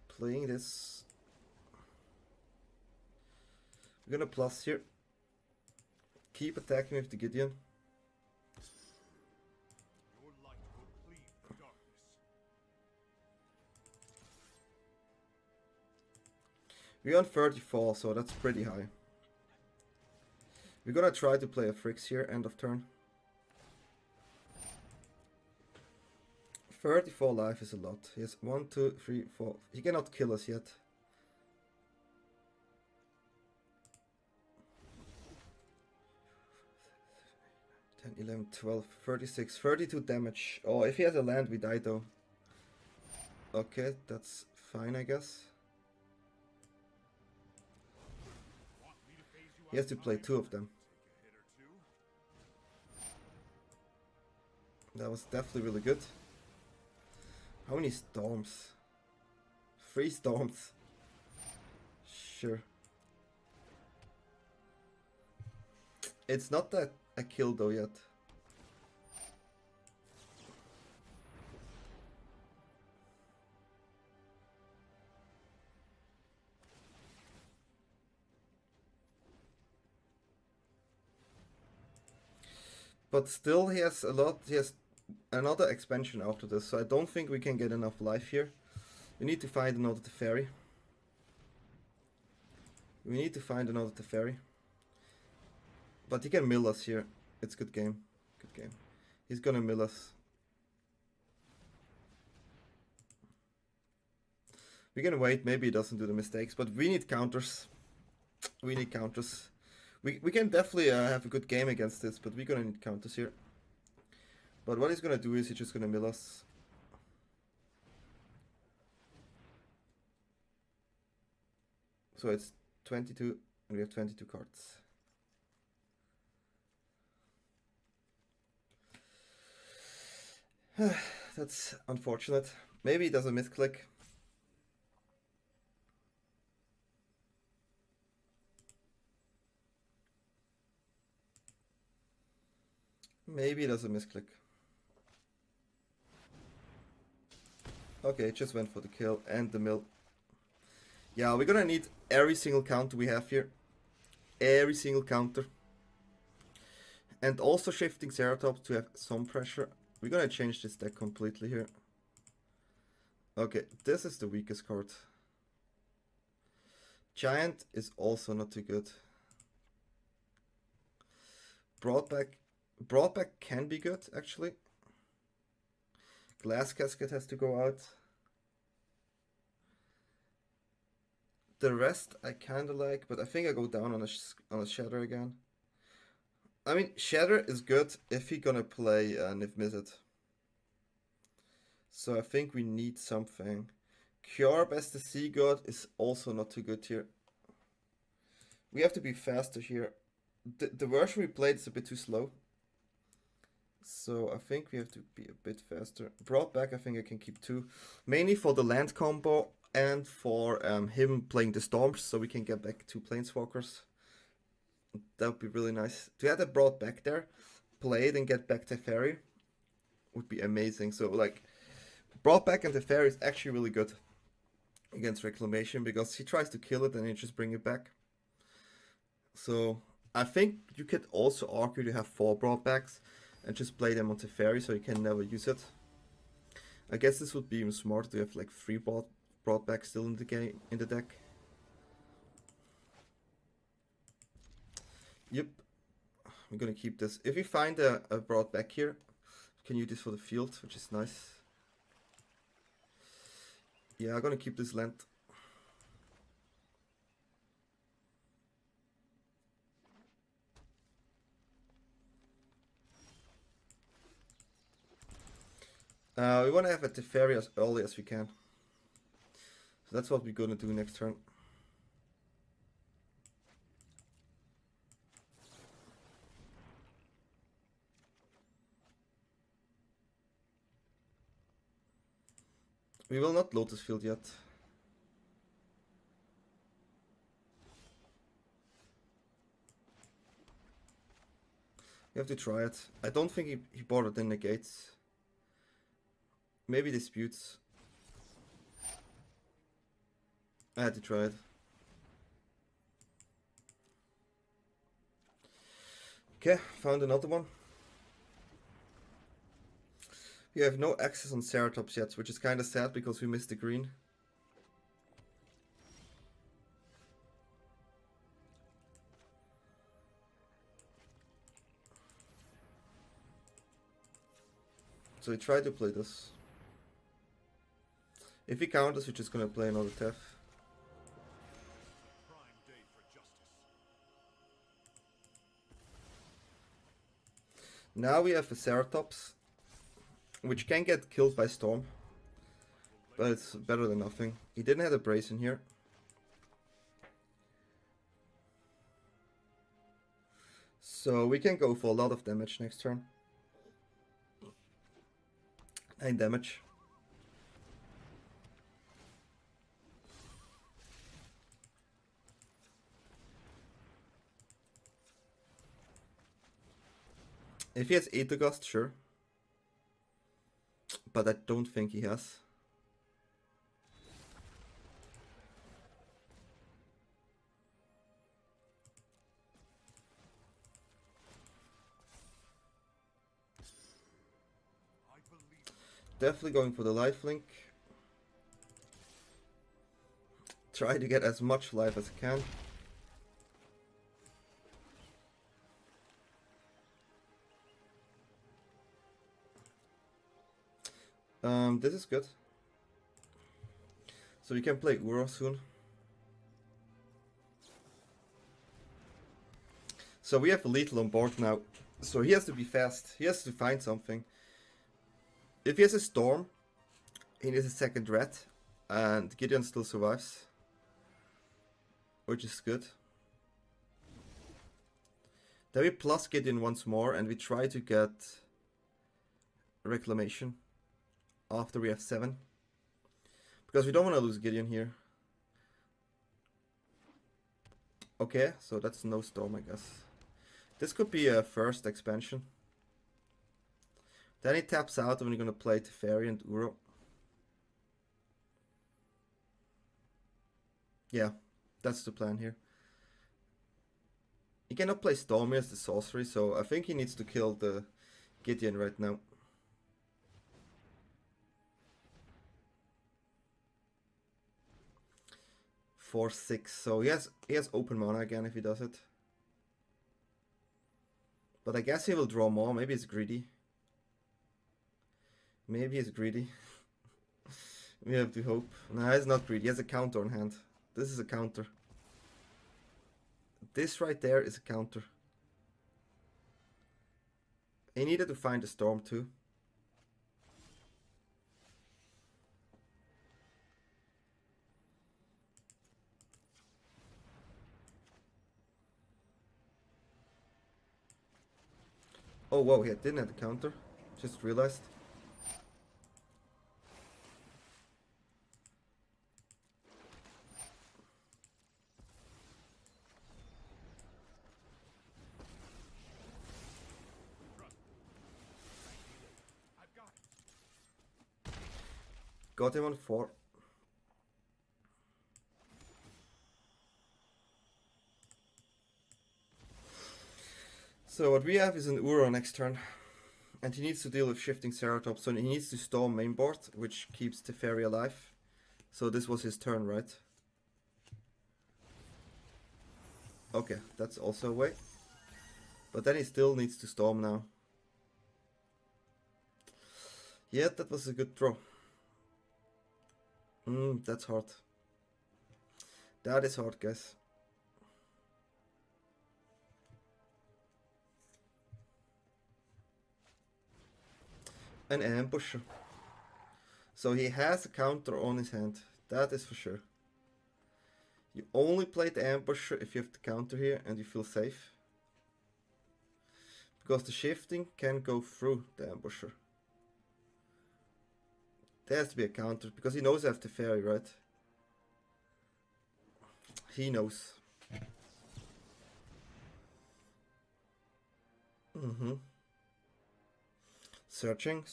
Playing this. We're gonna plus here. Keep attacking with the Gideon. We're on 34, so that's pretty high. We're gonna try to play a Fricks here, end of turn. 34 life is a lot. He has 1, 2, 3, 4. He cannot kill us yet. Ten, 11, 12, 36, 32 damage. Oh, if he has a land, we die though. Okay, that's fine, I guess. He has to play 2 of them. That was definitely really good. How many storms? 3 storms. Sure. It's not that a kill though yet. But still he has a lot, he has another expansion after this, so I don't think we can get enough life here. We need to find another Teferi. We need to find another Teferi. But he can mill us here. It's good game. Good game. He's gonna mill us. We can wait, maybe he doesn't do the mistakes, but we need counters. We need counters. We can definitely have a good game against this, but we're gonna need counters here. But what he's gonna do is he's just gonna mill us. So it's 22, and we have 22 cards. That's unfortunate. Maybe he does a misclick. Maybe he does a misclick. Okay, just went for the kill and the mill. Yeah, we're gonna need every single counter we have here. Every single counter. And also shifting Ceratops to have some pressure. We're gonna change this deck completely here. Okay, this is the weakest card. Giant is also not too good. Broadback can be good, actually. Glass Casket has to go out. The rest I kinda like, but I think I go down on a Shatter again. I mean, Shatter is good if he gonna play Niv Mizzet. So I think we need something. KIORA Best Sea God is also not too good here. We have to be faster here. The version we played is a bit too slow. So I think we have to be a bit faster. Broadback, I think I can keep 2. Mainly for the land combo and for him playing the storms, so we can get back 2 planeswalkers. That would be really nice. To have that Broadback there, play it and get back Teferi would be amazing. So like, Broadback and Teferi is actually really good against Reclamation because he tries to kill it and he just bring it back. So I think you could also argue to have 4 Broadbacks and just play them on Teferi so you can never use it. I guess this would be even smart to have like 3 Broadbacks still in the game, in the deck. Yep, I'm gonna keep this. If we find a Broadback here, we can use this for the field, which is nice. Yeah, I'm gonna keep this land. We want to have a Teferi as early as we can. So that's what we're gonna do next turn. We will not Lotus Field yet. We have to try it. I don't think he bothered in negates. Maybe disputes. I had to try it. Okay, found another one. We have no access on Ceratops yet, which is kind of sad because we missed the green. So we try to play this. If he counters, we're just gonna play another Tef. Now we have a Ceratops, which can get killed by Storm, but it's better than nothing. He didn't have a Brace in here. So we can go for a lot of damage next turn. 9 damage. If he has Aether Gust, sure. But I don't think he has. Definitely going for the lifelink. Try to get as much life as I can. This is good. So we can play Uro soon. So we have lethal on board now. So he has to be fast. He has to find something. If he has a Storm, he needs a second red. And Gideon still survives. Which is good. Then we plus Gideon once more and we try to get Reclamation after we have 7. Because we don't want to lose Gideon here. Okay, so that's no Storm, I guess. This could be a first expansion. Then he taps out and we're going to play Teferi and Uro. Yeah, that's the plan here. He cannot play Stormy as the sorcery, so I think he needs to kill the Gideon right now. For 6, so he has open mana again if he does it. But I guess he will draw more. Maybe he's greedy. Maybe he's greedy. We have to hope. No, he's not greedy. He has a counter on hand. This is a counter. This right there is a counter. He needed to find a Storm too. Oh wow, he didn't have the counter. Just realized. Got him on 4. So what we have is an Uro next turn. And he needs to deal with shifting Ceratops, so he needs to Storm mainboard, which keeps Teferi alive. So this was his turn, right? Okay, that's also a way. But then he still needs to Storm now. Yeah, that was a good draw. That's hard. That is hard, guys. An ambusher. So he has a counter on his hand. That is for sure. You only play the ambusher if you have the counter here and you feel safe. Because the shifting can go through the ambusher. There has to be a counter, because he knows I have the fairy, right? He knows. Searching.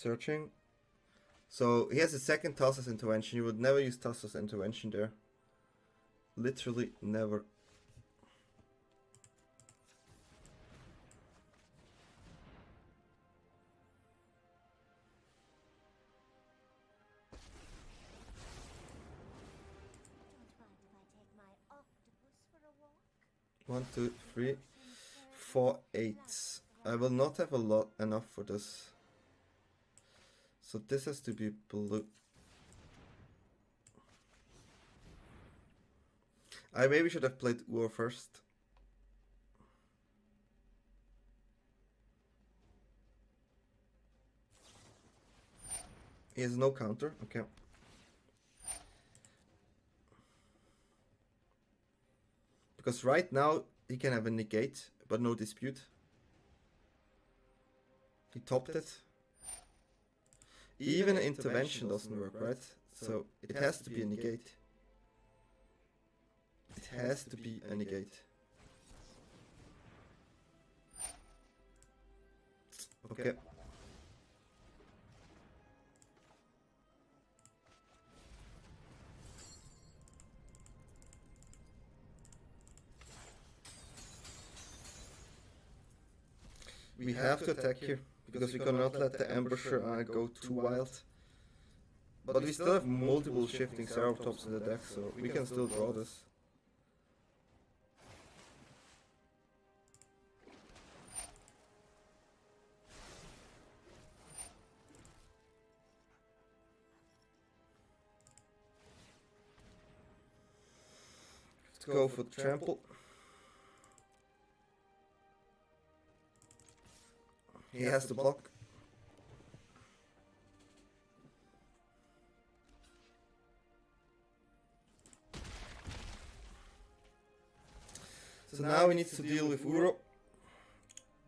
So he has a second Tassa's intervention. You would never use Tassa's intervention there. Literally never. One, 2, 3, 4, 8. I will not have enough for this. So this has to be blue. I maybe should have played Uro first. He has no counter, okay. Because right now he can have a negate, but no dispute. He topped it. Even an intervention doesn't work, right? So it has to be a negate. It has to be a negate. Okay. We have to attack here, because we cannot let the Ambusher go too wild. But we still have multiple shifting Cerotops in the deck, so we can still draw this. Let's go for trample. He has to block. So now he needs to deal with Uro.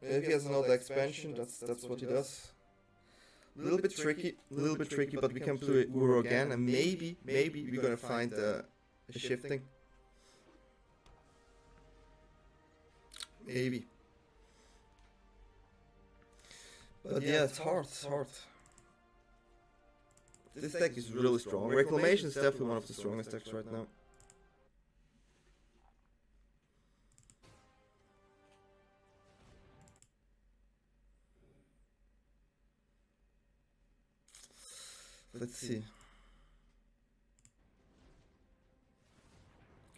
If he has another expansion, that's what he does. A little bit tricky, but we can play Uro again, and maybe we're gonna find a shifting. Maybe. But yeah, it's hard, This deck is really strong. Reclamation is definitely one of the strongest decks right now. Let's see.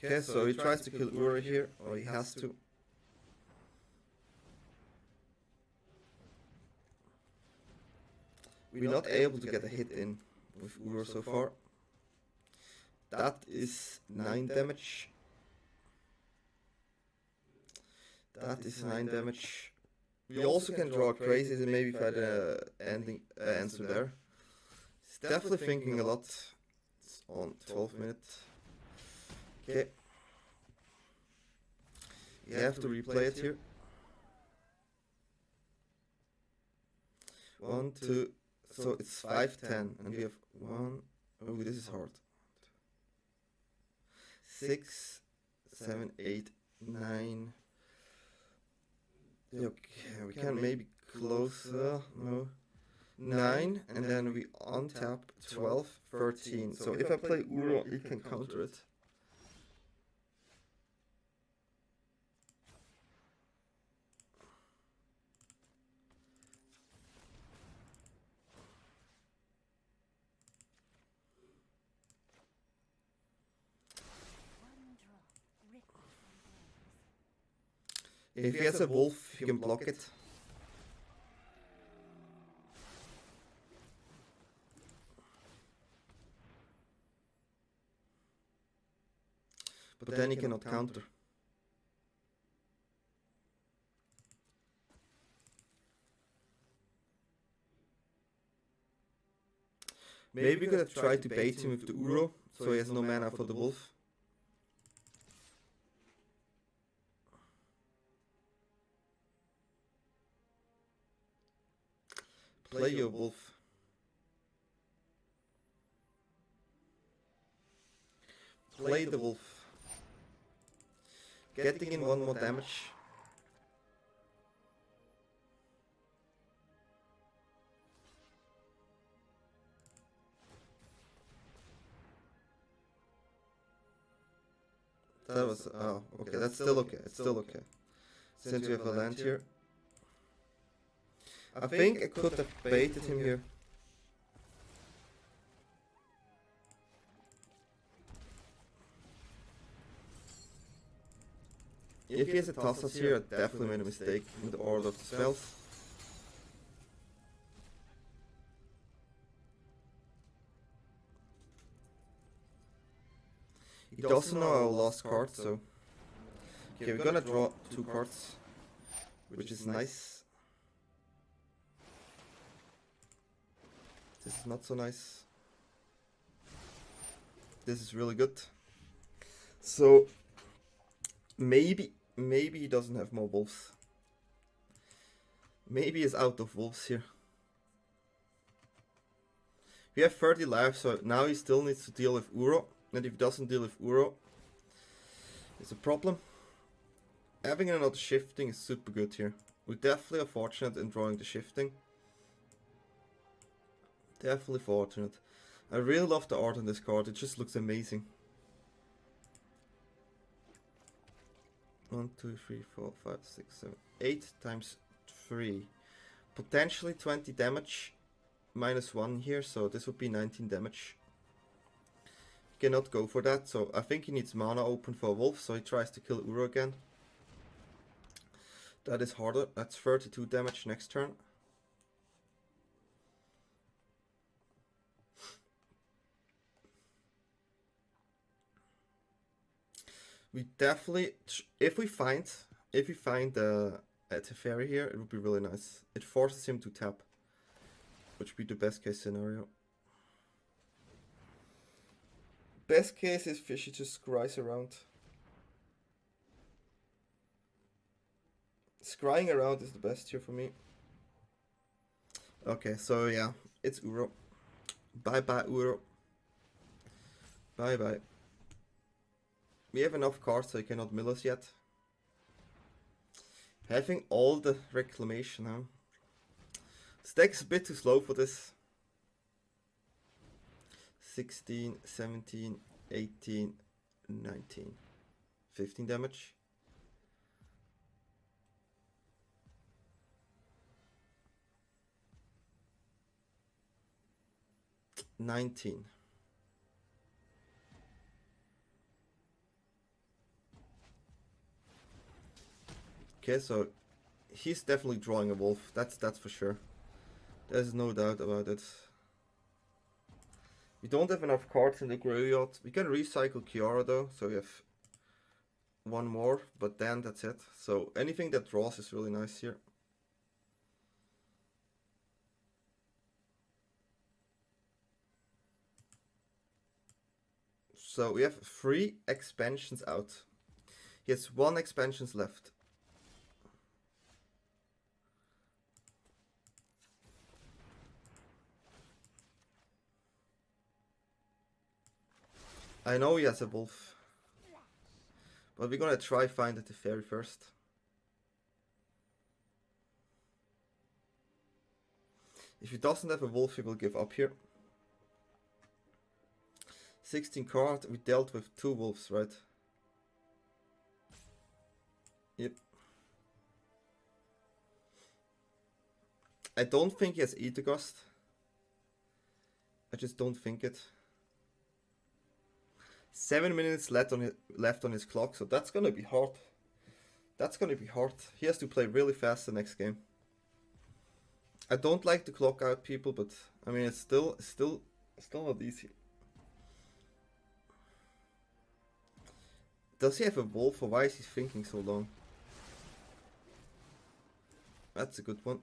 Okay, so he tries to kill Ura here, or he has to. We're not able to get a hit in with Ura so far. That is 9 damage. That is 9 damage. We also can draw crazy and maybe find an answer there. He's definitely thinking a lot. It's on 12 minutes. Okay. You have to replay it here. 1, 2. So it's 5, 10, and we have 1. Oh, this is hard. 6, 7, 8, 9. Okay, we can maybe close. No. 9, and then we untap 12, 13. So if I play Uro, he can counter it. If he has a wolf, he can block it. But then he cannot counter. Maybe we could have tried to bait him with the Uro, so he has no mana for the wolf. Play your wolf. Play the wolf. Getting in 1 more damage. That was, oh, okay, that's still okay, it's still okay. Since we have a land here. I think I could have baited him here. If he has a Tassas here, I definitely made a mistake in the order of the spells. doesn't know our last card, so... Okay, we're gonna draw 2 cards, which is nice. This is not so nice. This is really good. So, maybe he doesn't have more wolves. Maybe he's out of wolves here. We have 30 lives, so now he still needs to deal with Uro. And if he doesn't deal with Uro, it's a problem. Having another shifting is super good here. We definitely are fortunate in drawing the shifting. Definitely fortunate. I really love the art on this card, it just looks amazing. 1, 2, 3, 4, 5, 6, 7, 8 times 3. Potentially 20 damage. -1 here, so this would be 19 damage. Cannot go for that, so I think he needs mana open for a wolf, so he tries to kill Uro again. That is harder. That's 32 damage next turn. We definitely, if we find a Teferi here, it would be really nice. It forces him to tap, which would be the best case scenario. Best case is Fishy just scries around. Scrying around is the best here for me. Okay, so yeah, it's Uro. Bye bye Uro. Bye bye. We have enough cards so he cannot mill us yet. Having all the Reclamation now. This deck is a bit too slow for this. 16, 17, 18, 19. 15 damage. $19. Okay, so he's definitely drawing a wolf. That's for sure. There's no doubt about it. We don't have enough cards in the graveyard. We can recycle KIORA though, so we have one more, but then that's it. So anything that draws is really nice here. So we have 3 expansions out. He has 1 expansion left. I know he has a wolf, but we're gonna try find the Teferi first. If he doesn't have a wolf, he will give up here. 16 card, we dealt with 2 wolves, right? Yep. I don't think he has Ether Gust. I just don't think it. 7 minutes left on his clock, so that's gonna be hard. That's gonna be hard. He has to play really fast the next game. I don't like the clock out people, but I mean it's still not easy. Does he have a wolf, or why is he thinking so long? That's a good one.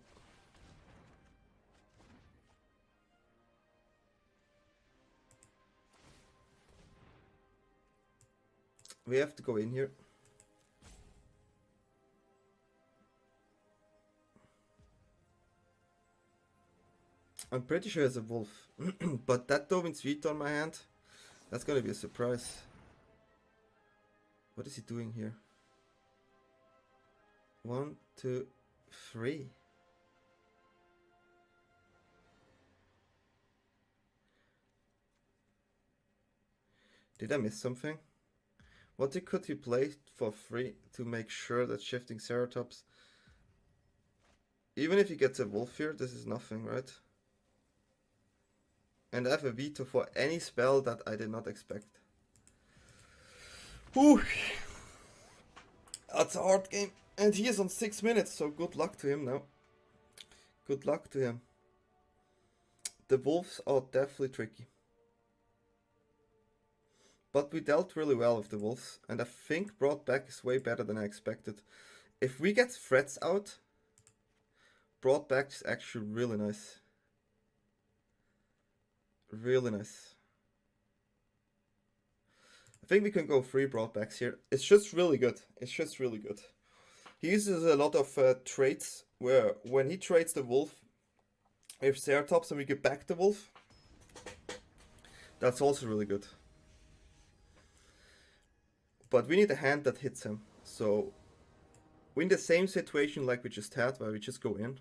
We have to go in here. I'm pretty sure it's a wolf. But that Dovin Sweet on my hand, that's gonna be a surprise. What is he doing here? 1, 2, 3. Did I miss something? What could he play for free to make sure that shifting Ceratops? Even if he gets a wolf here, this is nothing, right? And I have a veto for any spell that I did not expect. Whew. That's a hard game. And he is on 6 minutes, so good luck to him now. Good luck to him. The wolves are definitely tricky. But we dealt really well with the wolves, and I think brought back is way better than I expected. If we get threats out, brought back is actually really nice. Really nice. I think we can go 3 brought-backs here. It's just really good. It's just really good. He uses a lot of traits where when he trades the wolf, if Ceratops and we get back the wolf, that's also really good. But we need a hand that hits him. So we're in the same situation like we just had, where we just go in.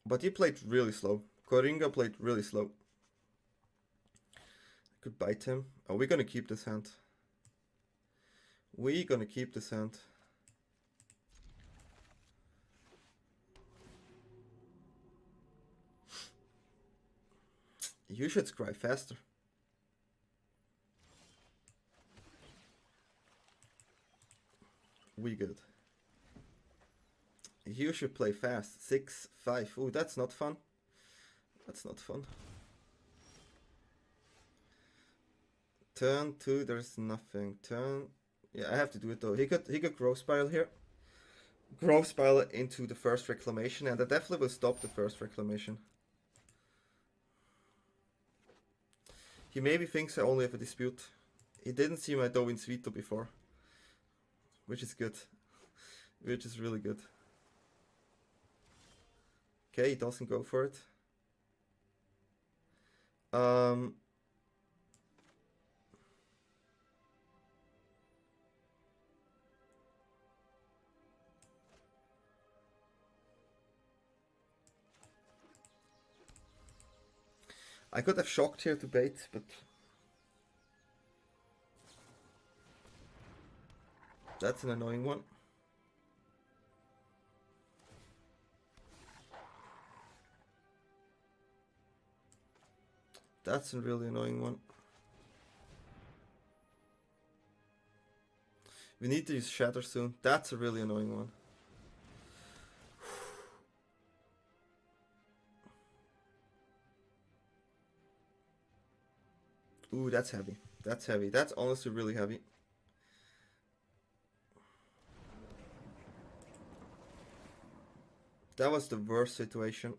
But he played really slow. Koringa played really slow. I could bite him. Oh, we're gonna keep this hand. We're gonna keep this hand. You should scry faster. We good. You should play fast. 6, 5. Ooh, that's not fun. That's not fun. Turn 2, there's nothing. Turn... Yeah, I have to do it though. He could growth spiral here. Growth spiral into the first reclamation, and that definitely will stop the first reclamation. He maybe thinks I only have a dispute. He didn't see my Dovin Vito before. Which is good. Which is really good. Okay, he doesn't go for it. I could have shocked here to bait, but that's an annoying one. That's a really annoying one. We need to use Shatter soon. That's a really annoying one. Ooh, that's heavy. That's heavy. That's honestly really heavy. That was the worst situation.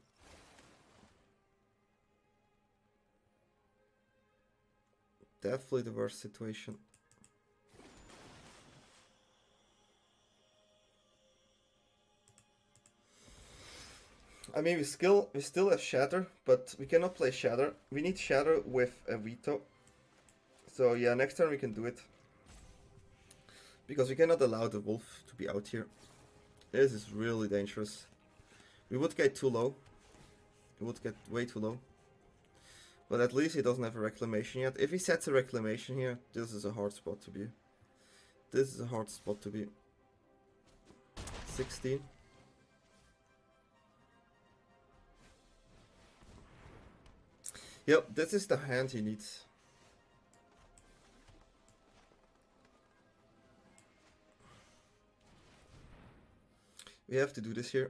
Definitely the worst situation. I mean, we still have Shatter, but we cannot play Shatter. We need Shatter with a Veto. So yeah, next turn we can do it. Because we cannot allow the wolf to be out here. This is really dangerous. We would get too low. We would get way too low. But at least he doesn't have a Reclamation yet. If he sets a Reclamation here, this is a hard spot to be. This is a hard spot to be. 16. Yep, this is the hand he needs. We have to do this here.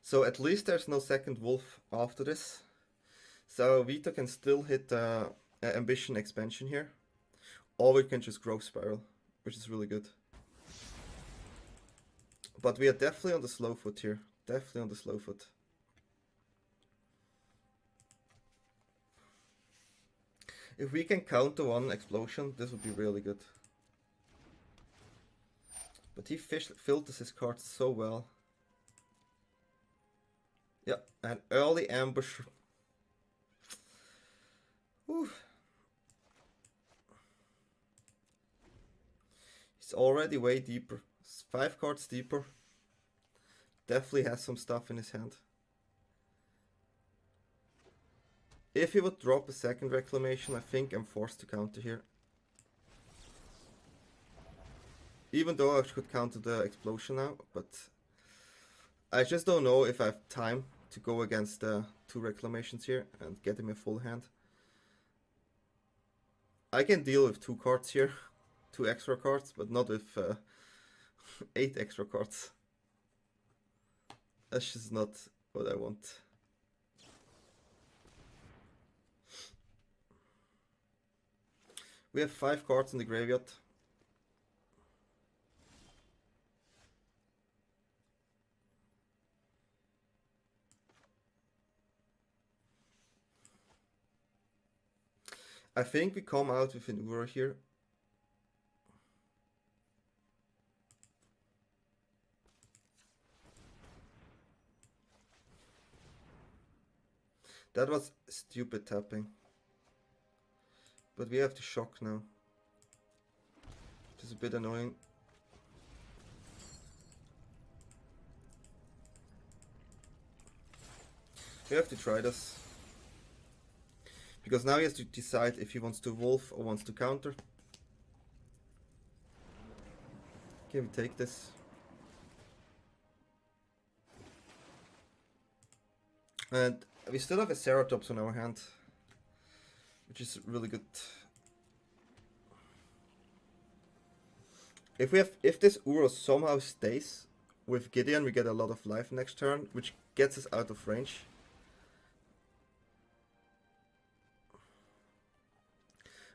So at least there's no second wolf after this. So Vito can still hit Ambition expansion here. Or we can just Growth Spiral, which is really good. But we are definitely on the slow foot here. Definitely on the slow foot. If we can counter one explosion, this would be really good. But he filters his cards so well. Yeah, an early ambush. Whew. He's already way deeper. 5 cards deeper. Definitely has some stuff in his hand. If he would drop a second Reclamation, I think I'm forced to counter here. Even though I could counter the explosion now, but I just don't know if I have time to go against the 2 Reclamations here and get him a full hand. I can deal with 2 cards here. 2 extra cards, but not with 8 extra cards. That's just not what I want. We have 5 cards in the graveyard. I think we come out with an Uro here. That was stupid tapping. But we have to shock now. Which is a bit annoying. We have to try this. Because now he has to decide if he wants to wolf or wants to counter. Can we take this? And we still have a Ceratops on our hand, which is really good. If this Uro somehow stays with Gideon, we get a lot of life next turn, which gets us out of range.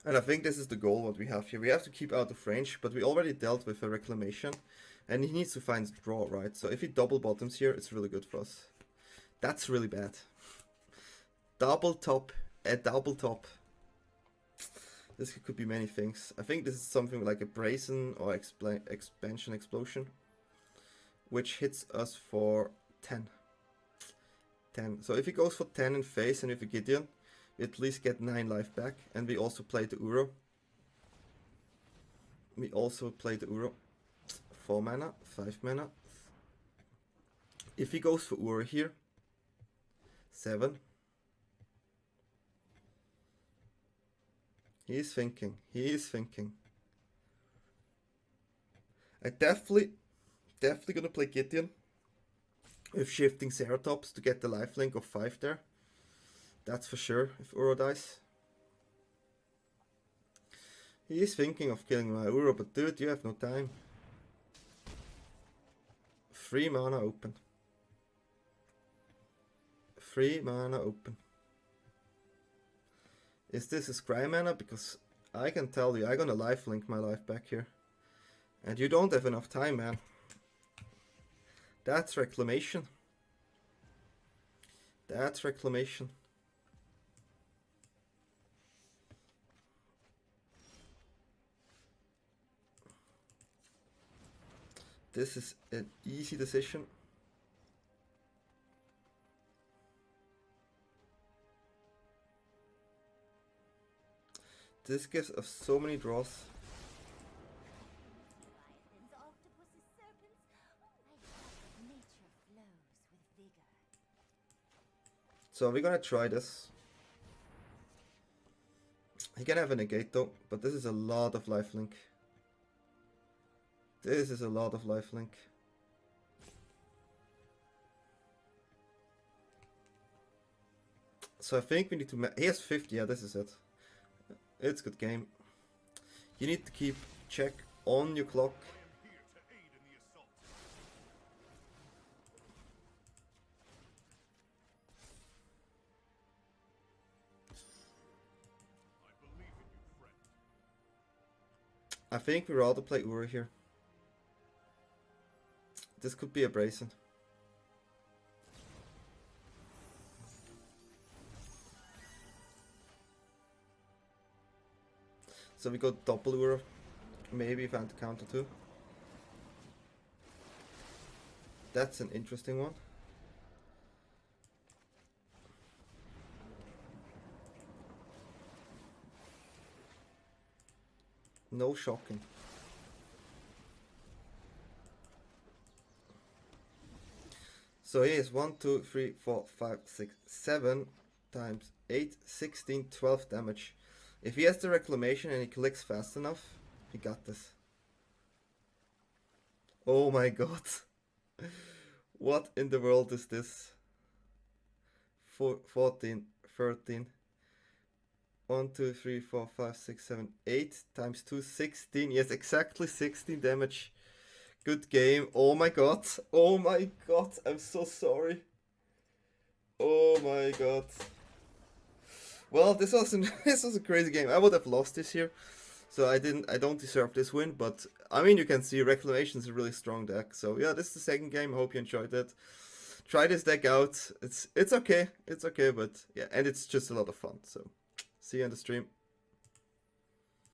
And I think this is the goal what we have here. We have to keep out of range, but we already dealt with a Reclamation. And he needs to find draw, right? So if he double bottoms here, it's really good for us. That's really bad. Double top, a double top. This could be many things. I think this is something like a Brazen or Expansion Explosion, which hits us for 10. 10. So if he goes for 10 in face and with a Gideon, we at least get 9 life back. And we also play the Uro. We also play the Uro. 4 mana, 5 mana. If he goes for Uro here, 7. He is thinking. He is thinking. I definitely gonna play Gideon with shifting Ceratops to get the lifelink of 5 there. That's for sure if Uro dies. He is thinking of killing my Uro, but dude, you have no time. 3 mana open. 3 mana open. Is this a scry mana? Because I can tell you, I'm gonna lifelink my life back here. And you don't have enough time, man. That's Reclamation. That's Reclamation. This is an easy decision. This gives us so many draws. So we're gonna try this. He can have a negate though, but this is a lot of lifelink. This is a lot of lifelink. So I think we need to... He has 50, yeah, this is it. It's a good game. You need to keep check on your clock. I think we rather play Uro here. This could be a Brazen. So we got double Uro. Maybe if I had to counter too. That's an interesting one. No shocking. So he is 1, 2, 3, 4, 5, 6, 7 times 8, 16, 12 damage. If he has the Reclamation and he clicks fast enough, he got this. Oh my god. What in the world is this? 14, 13. 1, 2, 3, 4, 5, 6, 7, 8 times 2, 16. Yes, exactly 16 damage. Good game. Oh my god. Oh my god. I'm so sorry. Oh my god. Well, this was this was a crazy game. I would have lost this here. So I don't deserve this win, but I mean, you can see Reclamation is a really strong deck. So yeah, this is the second game. I hope you enjoyed it. Try this deck out. It's okay. It's okay, but yeah, and it's just a lot of fun. So see you on the stream.